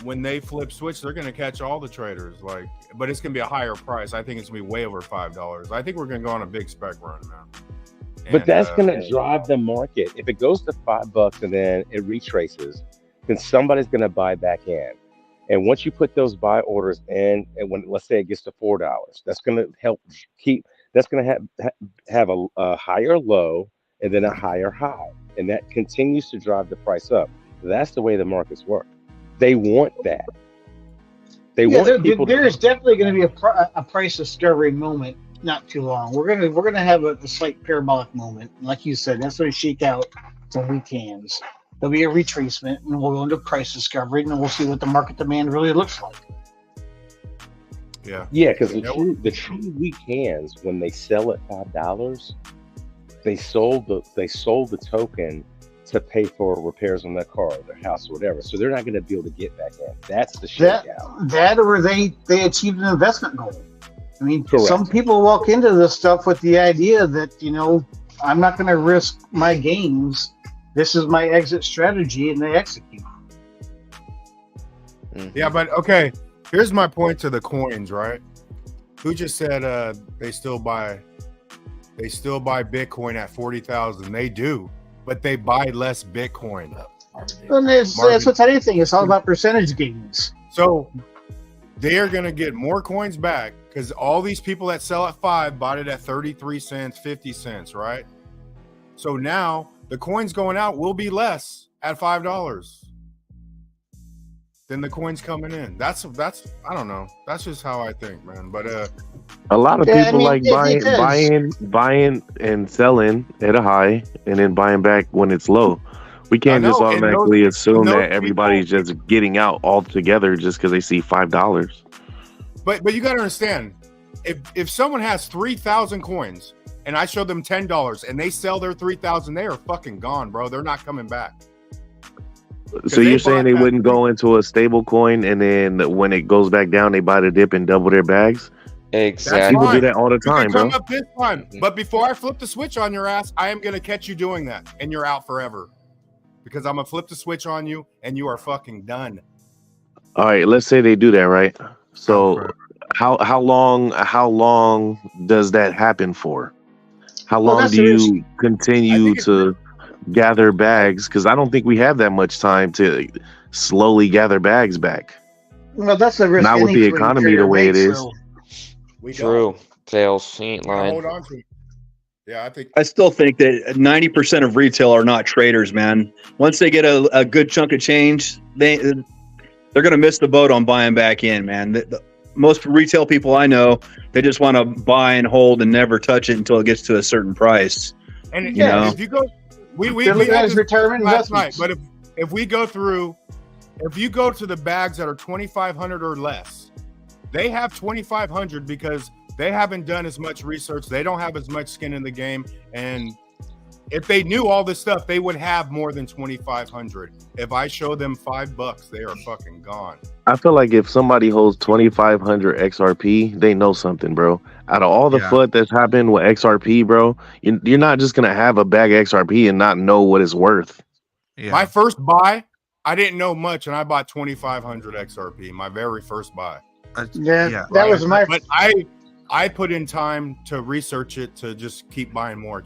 when they flip switch, they're going to catch all the traders. But it's going to be a higher price. I think it's going to be way over $5. I think we're going to go on a big spec run, man. But that's going to drive the market. If it goes to $5 and then it retraces, then somebody's going to buy back in. And once you put those buy orders in, and when let's say it gets to $4, that's going to help keep. That's going to have a higher low and then a higher high. And that continues to drive the price up. That's the way the markets work. They want that. They want people. There is definitely going to be a price discovery moment not too long. We're gonna have a slight parabolic moment, like you said. That's going to shake out some weak hands. There'll be a retracement, and we'll go into price discovery, and then we'll see what the market demand really looks like. Yeah, because the true weak hands, when they sell at $5, they sold the token to pay for repairs on their car, their house, or whatever. So they're not going to be able to get back in. That's the shakeout. That or they achieved an investment goal. I mean, Correct. Some people walk into this stuff with the idea that, I'm not going to risk my gains. This is my exit strategy, and they execute. Yeah, but okay. Here's my point to the coins, right? Who just said they still buy Bitcoin at 40,000? They do, but they buy less Bitcoin. And that's what's anything. It's all about percentage gains. So they are going to get more coins back because all these people that sell at 5 bought it at 33 cents, 50 cents, right? So now the coins going out will be less at $5 than the coins coming in. That's I don't know. That's just how I think, man. But a lot of people buying and selling at a high and then buying back when it's low. We can't just automatically assume that everybody's just getting out altogether just because they see $5. But you got to understand, if someone has 3,000 coins and I show them $10 and they sell their 3,000, they are fucking gone, bro. They're not coming back. So you're saying they wouldn't go into a stable coin and then when it goes back down, they buy the dip and double their bags? Exactly. People do that all the time, bro. Come up this time. But before I flip the switch on your ass, I am going to catch you doing that and you're out forever. Because I'm going to flip the switch on you and you are fucking done. All right, let's say they do that, right? So how long does that happen for? How long do you continue to gather bags? Because I don't think we have that much time to slowly gather bags back. Well, that's the risk. Not with the economy the way it is. True. Tails, he ain't lying. Hold on to it. Yeah, I still think that 90% of retail are not traders, man. Once they get a good chunk of change, they're going to miss the boat on buying back in, man. Most retail people I know, they just want to buy and hold and never touch it until it gets to a certain price. And if you go, we had this retirement last night. investments. But if we go through, if you go to the bags that are 2,500 or less, they have 2,500 because they haven't done as much research. They don't have as much skin in the game. And if they knew all this stuff, they would have more than 2,500. If I show them $5, they are fucking gone. I feel like if somebody holds 2,500 XRP, they know something, bro. Out of all the FUD that's happened with XRP, bro, you're not just going to have a bag of XRP and not know what it's worth. Yeah. My first buy, I didn't know much, and I bought 2,500 XRP, my very first buy. That was my... But I put in time to research it to just keep buying more.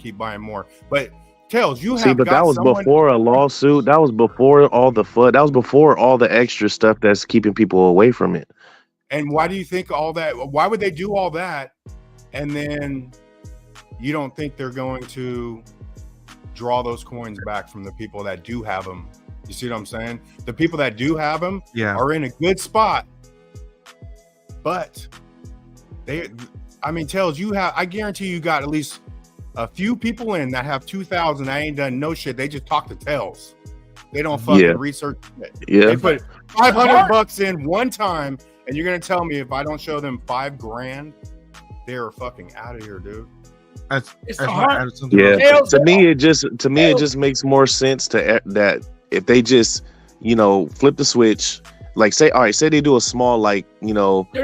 But Tails, you have that was before a lawsuit. That was before all the FUD. That was before all the extra stuff that's keeping people away from it. And why do you think all that? Why would they do all that? And then you don't think they're going to draw those coins back from the people that do have them? You see what I'm saying? The people that do have them are in a good spot. But Tails, I guarantee you got at least a few people in that have 2,000. I ain't done no shit. They just talk to Tails. They don't fucking research it. Yeah. They put $500 in one time, and you're gonna tell me if I don't show them $5,000, they're fucking out of here, dude. To me, it just makes more sense that if they just flip the switch. Like say they do a small they're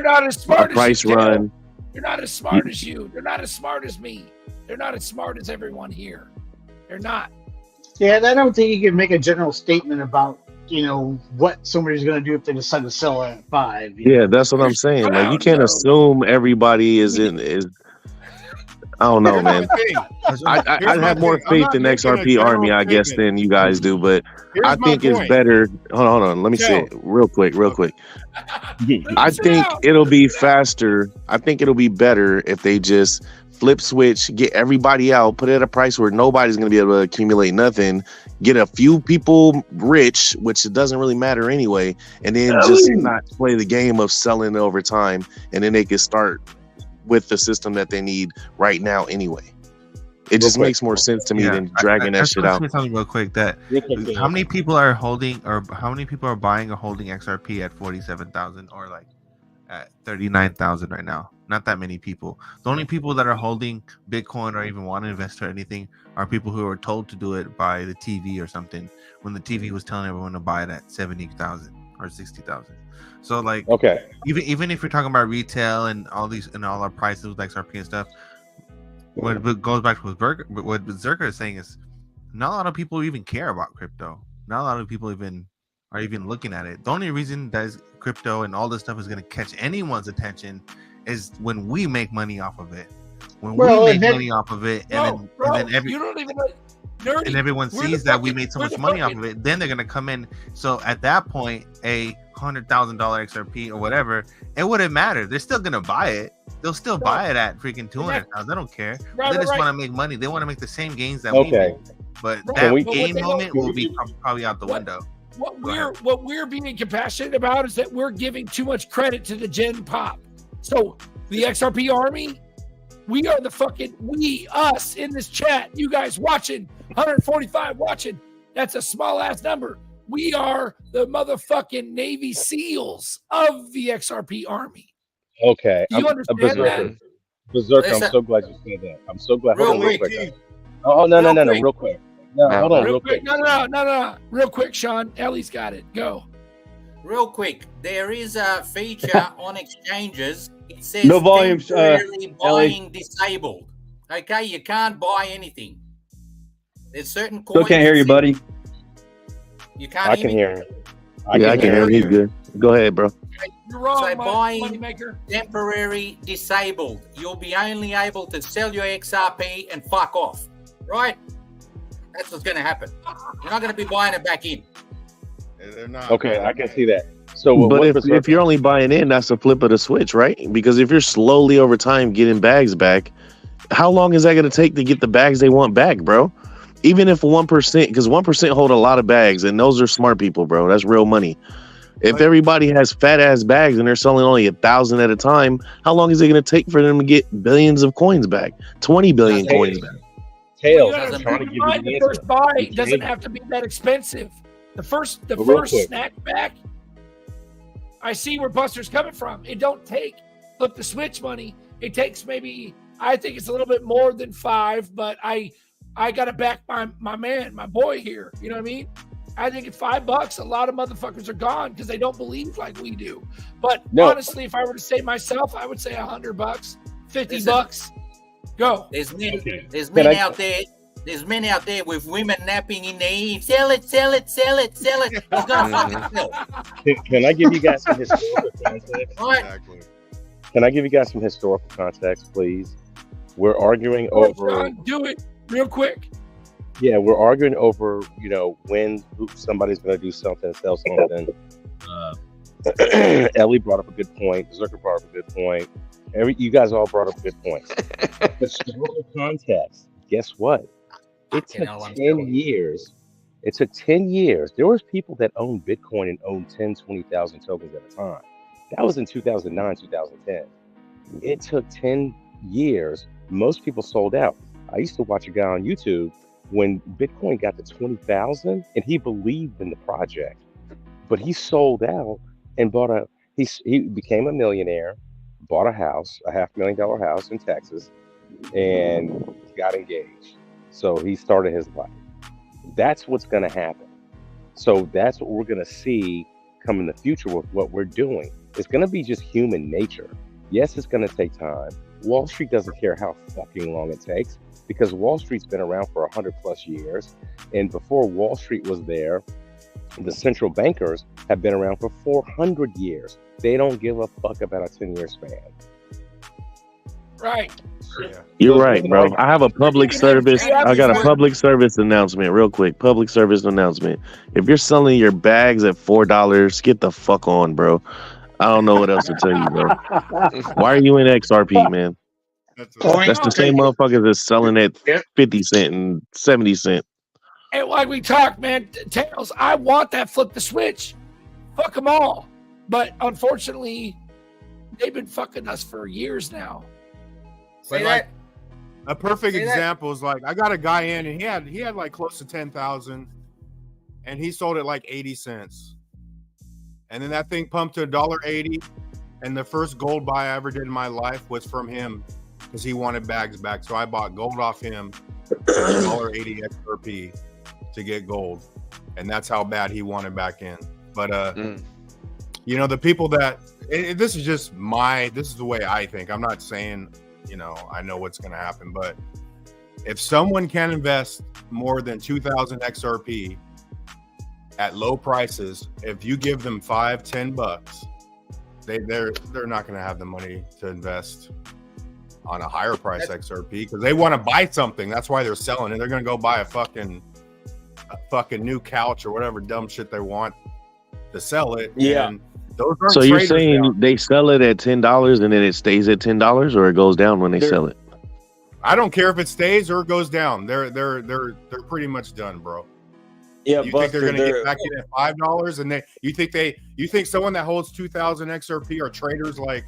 not as smart as price run. They're not as smart as you. They're not as smart as me. They're not as smart as everyone here. They're not. Yeah, I don't think you can make a general statement about what somebody's going to do if they decide to sell at 5. Yeah, that's what I'm saying. Like you can't assume everybody is. I don't know, man. I have more faith in XRP Army, I guess, than you guys do, but I think it's better. Hold on. Let me say it real quick. I think it'll be faster. I think it'll be better if they just flip switch, get everybody out, put it at a price where nobody's going to be able to accumulate nothing, get a few people rich, which it doesn't really matter anyway, and then just not play the game of selling over time, and then they can start with the system that they need right now anyway. It just makes more sense to me than dragging that shit out. Say something real quick. That how many people are holding, or how many people are buying or holding XRP at 47,000 or like at 39,000 right now? Not that many people. The only people that are holding Bitcoin or even want to invest or anything are people who are told to do it by the TV or something, when the TV was telling everyone to buy it at 70,000 or 60,000. So like, even if you're talking about retail and all these and all our prices with XRP and stuff, what goes back to what Berserker is saying is not a lot of people even care about crypto. Not a lot of people are even looking at it. The only reason that crypto and all this stuff is going to catch anyone's attention is when we make money off of it. When we make money off of it, and then everyone sees that we made so much money off of it, then they're going to come in. So at that point, a $100,000 XRP or whatever, it wouldn't matter. They're still going to buy it. They'll still buy it at freaking 200,000. They don't care. They just want to make money. They want to make the same gains that we make. But that gain moment will be probably out the window. What we're being compassionate about is that we're giving too much credit to the Gen Pop. So the XRP army, we are the fucking us in this chat. You guys watching, 145 watching. That's a small ass number. We are the motherfucking Navy SEALs of the XRP army. Okay, Do you understand that? Berserker, I'm so glad you said that. I'm so glad. Hold on, real quick. Oh, no, real quick. No, hold on, real quick. No. Real quick, Sean. Ellie's got it. Go. Real quick. There is a feature on exchanges. It says no volumes. Buying disabled. Okay, you can't buy anything. There's certain coins. Still can't hear you, buddy. You can't. I can hear him. I can hear him. He's good. Go ahead, bro. You're wrong, so buying moneymaker. Temporary disabled, you'll be only able to sell your XRP and fuck off, right? That's what's going to happen. You're not going to be buying it back in. They're not. Okay, I can see that. So, but if you're only buying in, that's a flip of the switch, right? Because if you're slowly over time getting bags back, how long is that going to take to get the bags they want back, bro? Even if 1%, because 1% hold a lot of bags, and those are smart people, bro. That's real money. If everybody has fat ass bags and they're selling only 1,000 at a time, how long is it going to take for them to get billions of coins back? 20 billion coins back. Tails, I'm trying to give you the first buy doesn't have to be that expensive. The first snack back. I see where Buster's coming from. It don't take the switch money. It takes maybe, I think it's a little bit more than 5, but I got to back my man, my boy here. You know what I mean? I think at $5, a lot of motherfuckers are gone because they don't believe like we do. But honestly, if I were to say myself, I would say $100, $50. Go. There's men out there. There's men out there with women napping in their ear. Sell it. It's gonna fucking sell. Can I give you guys some historical context? Exactly. Can I give you guys some historical context, please? We're arguing over. John, do it real quick. Yeah, we're arguing over, when somebody's going to do something, sell something. Ellie brought up a good point. Zucker brought up a good point. You guys all brought up good points. Historical context. Guess what? It took 10 years. It took 10 years. There was people that owned Bitcoin and owned 10, 20,000 tokens at a time. That was in 2009, 2010. It took 10 years. Most people sold out. I used to watch a guy on YouTube when Bitcoin got to 20,000, and he believed in the project, but he sold out and he became a millionaire, bought a house, a $500,000 house in Texas, and got engaged. So he started his life. That's what's going to happen. So that's what we're going to see come in the future with what we're doing. It's going to be just human nature. Yes, it's going to take time. Wall Street doesn't care how fucking long it takes, because Wall Street's been around for 100 plus years. And before Wall Street was there, the central bankers have been around for 400 years. They don't give a fuck about a 10-year span. Right. You're right, bro. I have a public service. I got a public service announcement real quick. Public service announcement. If you're selling your bags at $4, get the fuck on, bro. I don't know what else to tell you, bro. Why are you in XRP, man? That's the same motherfuckers that's selling at 50 cent and 70 cent. And like we talked, man, Tails, I want that flip the switch. Fuck them all. But unfortunately, they've been fucking us for years now. But like a perfect example is like I got a guy in and he had like close to 10,000 and he sold it like 80 cents. And then that thing pumped to $1.80. And the first gold buy I ever did in my life was from him because he wanted bags back. So I bought gold off him for $1.80 XRP to get gold. And that's how bad he wanted back in. But you know, the people that this is just this is the way I think. I'm not saying, you know, I know what's going to happen, but if someone can invest more than 2,000 XRP at low prices, if you give them $5-10, they're not going to have the money to invest on a higher price XRP because they want to buy something. That's why they're selling it. They're going to go buy a fucking new couch or whatever dumb shit they want to sell it. Yeah. And those aren't So you're traders saying now. they sell it at $10 and then it stays at $10, or it goes down when they sell it? I don't care if it stays or it goes down. They're pretty much done, bro. Yeah, you think they're going to get back in at $5, and you think someone that holds 2,000 XRP are traders like,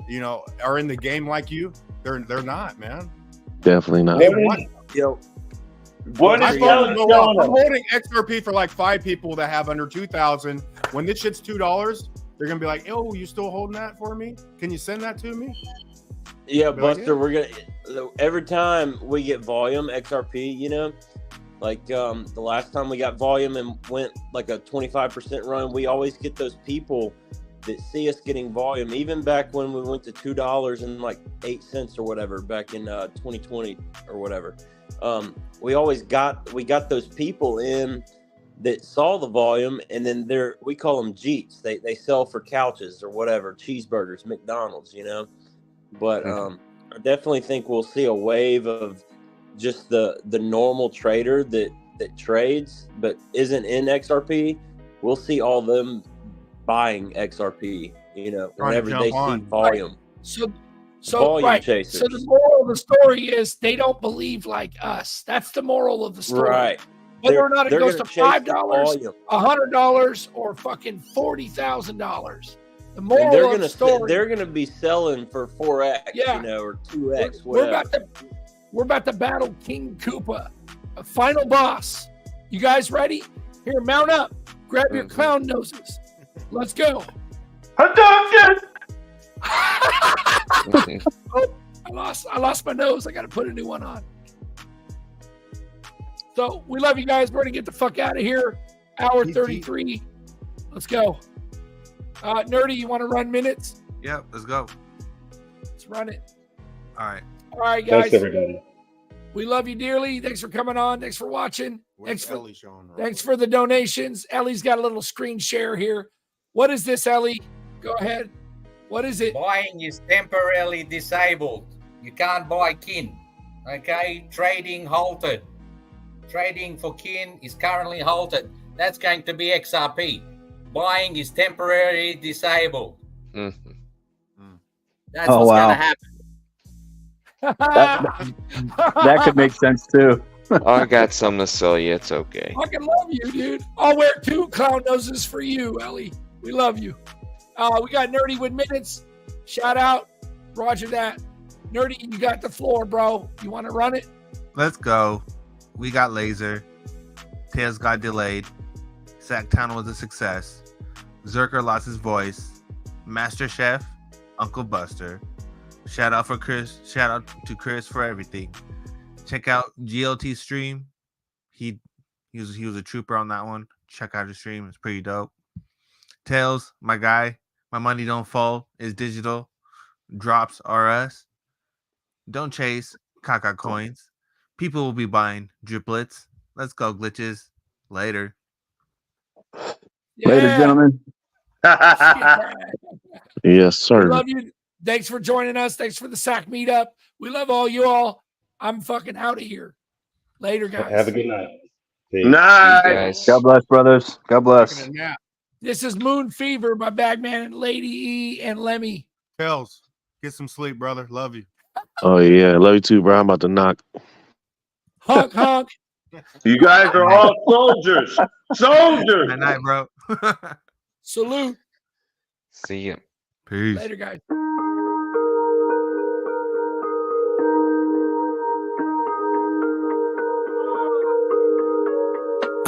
you know, are in the game like you? They're not, man. Definitely not. I'm holding XRP for like 5 people that have under 2,000. When this shit's $2, they're gonna be like, "Oh, you still holding that for me? Can you send that to me?" Yeah, Buster, we're gonna every time we get volume XRP, you know, like the last time we got volume and went like a 25% run, we always get those people that see us getting volume. Even back when we went to $2 and like 8 cents or whatever back in 2020 or whatever, we got those people in that saw the volume, and then we call them Jeets. They sell for couches or whatever, cheeseburgers, McDonald's, you know. But I definitely think we'll see a wave of just the normal trader that trades but isn't in XRP. We'll see all them buying XRP, you know, whenever they see volume. So volume right. chasers. So the moral of the story is they don't believe like us. That's the moral of the story. Right. Whether or not it goes to $5, volume. $100, or fucking $40,000. The moral of the story. They're gonna be selling for 4x, you know, or 2x. We're about to battle King Koopa, a final boss. You guys ready? Here, mount up. Grab your clown noses. Let's go. Hadouken! Oh, I lost my nose. I got to put a new one on. So we love you guys. We're gonna get the fuck out of here. Hour 33. Let's go. Nerdy, you want to run minutes? Yep, let's go. Let's run it. All right. All right, guys. Thanks, everybody. We love you dearly. Thanks for coming on. Thanks for watching. Thanks Thanks for the donations. Ellie's got a little screen share here. What is this, Ellie? Go ahead. What is it? Buying is temporarily disabled. You can't buy kin. Okay? Trading halted. Trading for kin is currently halted. That's going to be XRP. Buying is temporarily disabled. That's what's going to happen. That could make sense too. I got something to sell you. It's okay. I fucking love you, dude. I'll wear 2 clown noses for you, Ellie. We love you. We got Nerdy with minutes. Shout out. Roger that. Nerdy, you got the floor, bro. You want to run it? Let's go. We got laser. Tails got delayed. Sacktown was a success. Zerker lost his voice. Master Chef, Uncle Buster. Shout out for Chris. Shout out to Chris for everything. Check out GLT stream. He was a trooper on that one. Check out his stream. It's pretty dope. Tails, my guy. My money don't fall. It's digital. Drops are us. Don't chase caca coins. People will be buying driplets. Let's go, glitches. Later. Later, gentlemen. Yes, sir. We love you. Thanks for joining us. Thanks for the SAC meetup. We love all you all. I'm fucking out of here. Later, guys. Have a good night. Night. God bless, brothers. God bless. This is Moon Fever by Bagman and Lady E and Lemmy. Tails, get some sleep, brother. Love you. Oh yeah, love you too, bro. I'm about to knock. Honk, honk. You guys are all soldiers. Soldiers. Good night, bro. Salute. See you. Peace. Later, guys.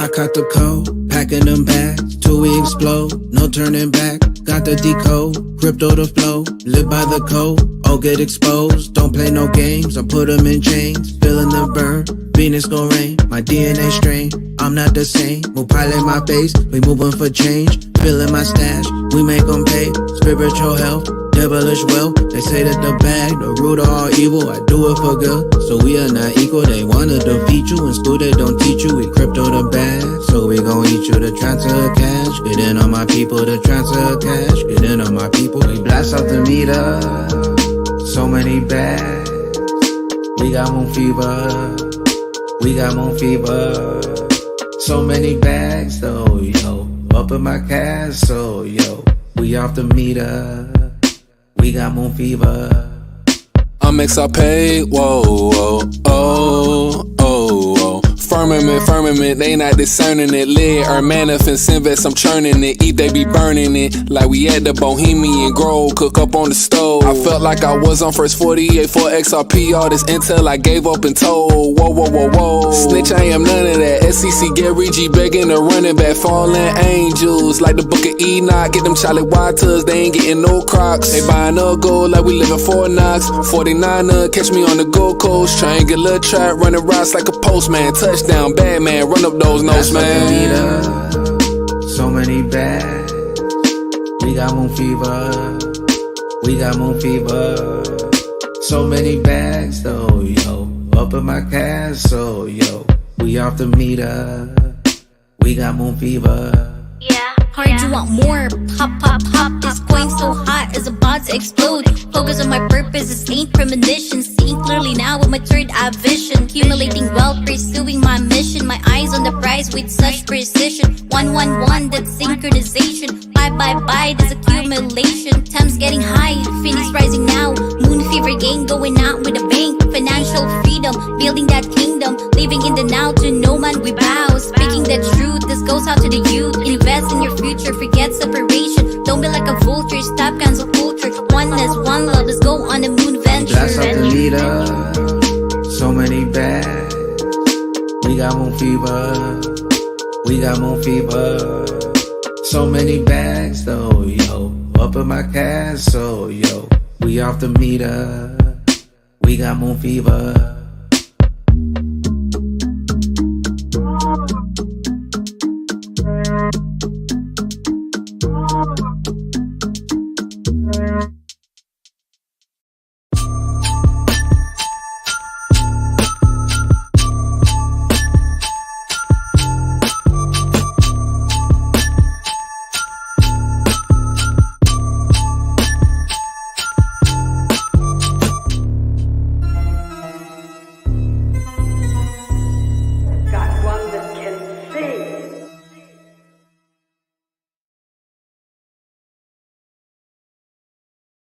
I caught the code, packing them bags till we explode. No turning back, got the decode, crypto the flow, live by the code, all get exposed. Don't play no games, I put them in chains, feeling the burn. Venus gon' rain, my DNA strain. I'm not the same, move pilot my face, we moving for change. Filling my stash, we make them pay. Spiritual health, devilish wealth. They say that the bag, the root of all evil. I do it for good, so we are not equal. They wanna defeat you, in school they don't teach you. We crypto the bag, so we gon' eat you to transfer cash. Get in on my people to transfer cash. Get in on my people, we blast off the meter. So many bags, we got moon fever. We got moon fever. So many bags though, yo. Up in my castle, yo. We off the meter. We got moon fever. I'm XRP, whoa, whoa, oh, oh, oh. Firmament, they not discerning it. Lead or manifest, invest, I'm churning it. Eat, they be burning it. Like we at the Bohemian Grove, cook up on the stove. I felt like I was on first 48 for XRP. All this intel I gave up and told. Whoa, whoa, whoa, whoa. Snitch, I am none of that. SEC Gary G begging to running back. Fallen angels, like the book of Enoch. Get them Charlie Waters, they ain't getting no Crocs. They buying up gold like we living Fort Knox. 49er, catch me on the Gold Coast. Triangular trap, running routes like a postman. Touchdown, bad man, run up those notes, man. So many bags. We got moon fever. We got moon fever. So many bags though, yo. Up in my castle, yo. We off the meter. We got moon fever. Heard you want more, pop, pop, pop. This coin so hot, it's about to explode. Focus on my purpose, this ain't premonition. Seeing clearly now with my third eye vision. Accumulating wealth, pursuing my mission. My eyes on the prize with such precision. 111, that's synchronization. Bye, this accumulation. Time's getting high, Phoenix rising now. Moon fever gang going out with a bang. Financial freedom, building that kingdom. Living in the now, to no man we bow. Speaking the truth, this goes out to the youth. Invest in your future, forget separation. Don't be like a vulture, stop cancel culture. Oneness, one love, let's go on the moon venture. Blast off the meter. So many bags. We got moon fever. We got moon fever. So many bags though, yo. Up in my castle, yo. We off the meter. We got moon fever.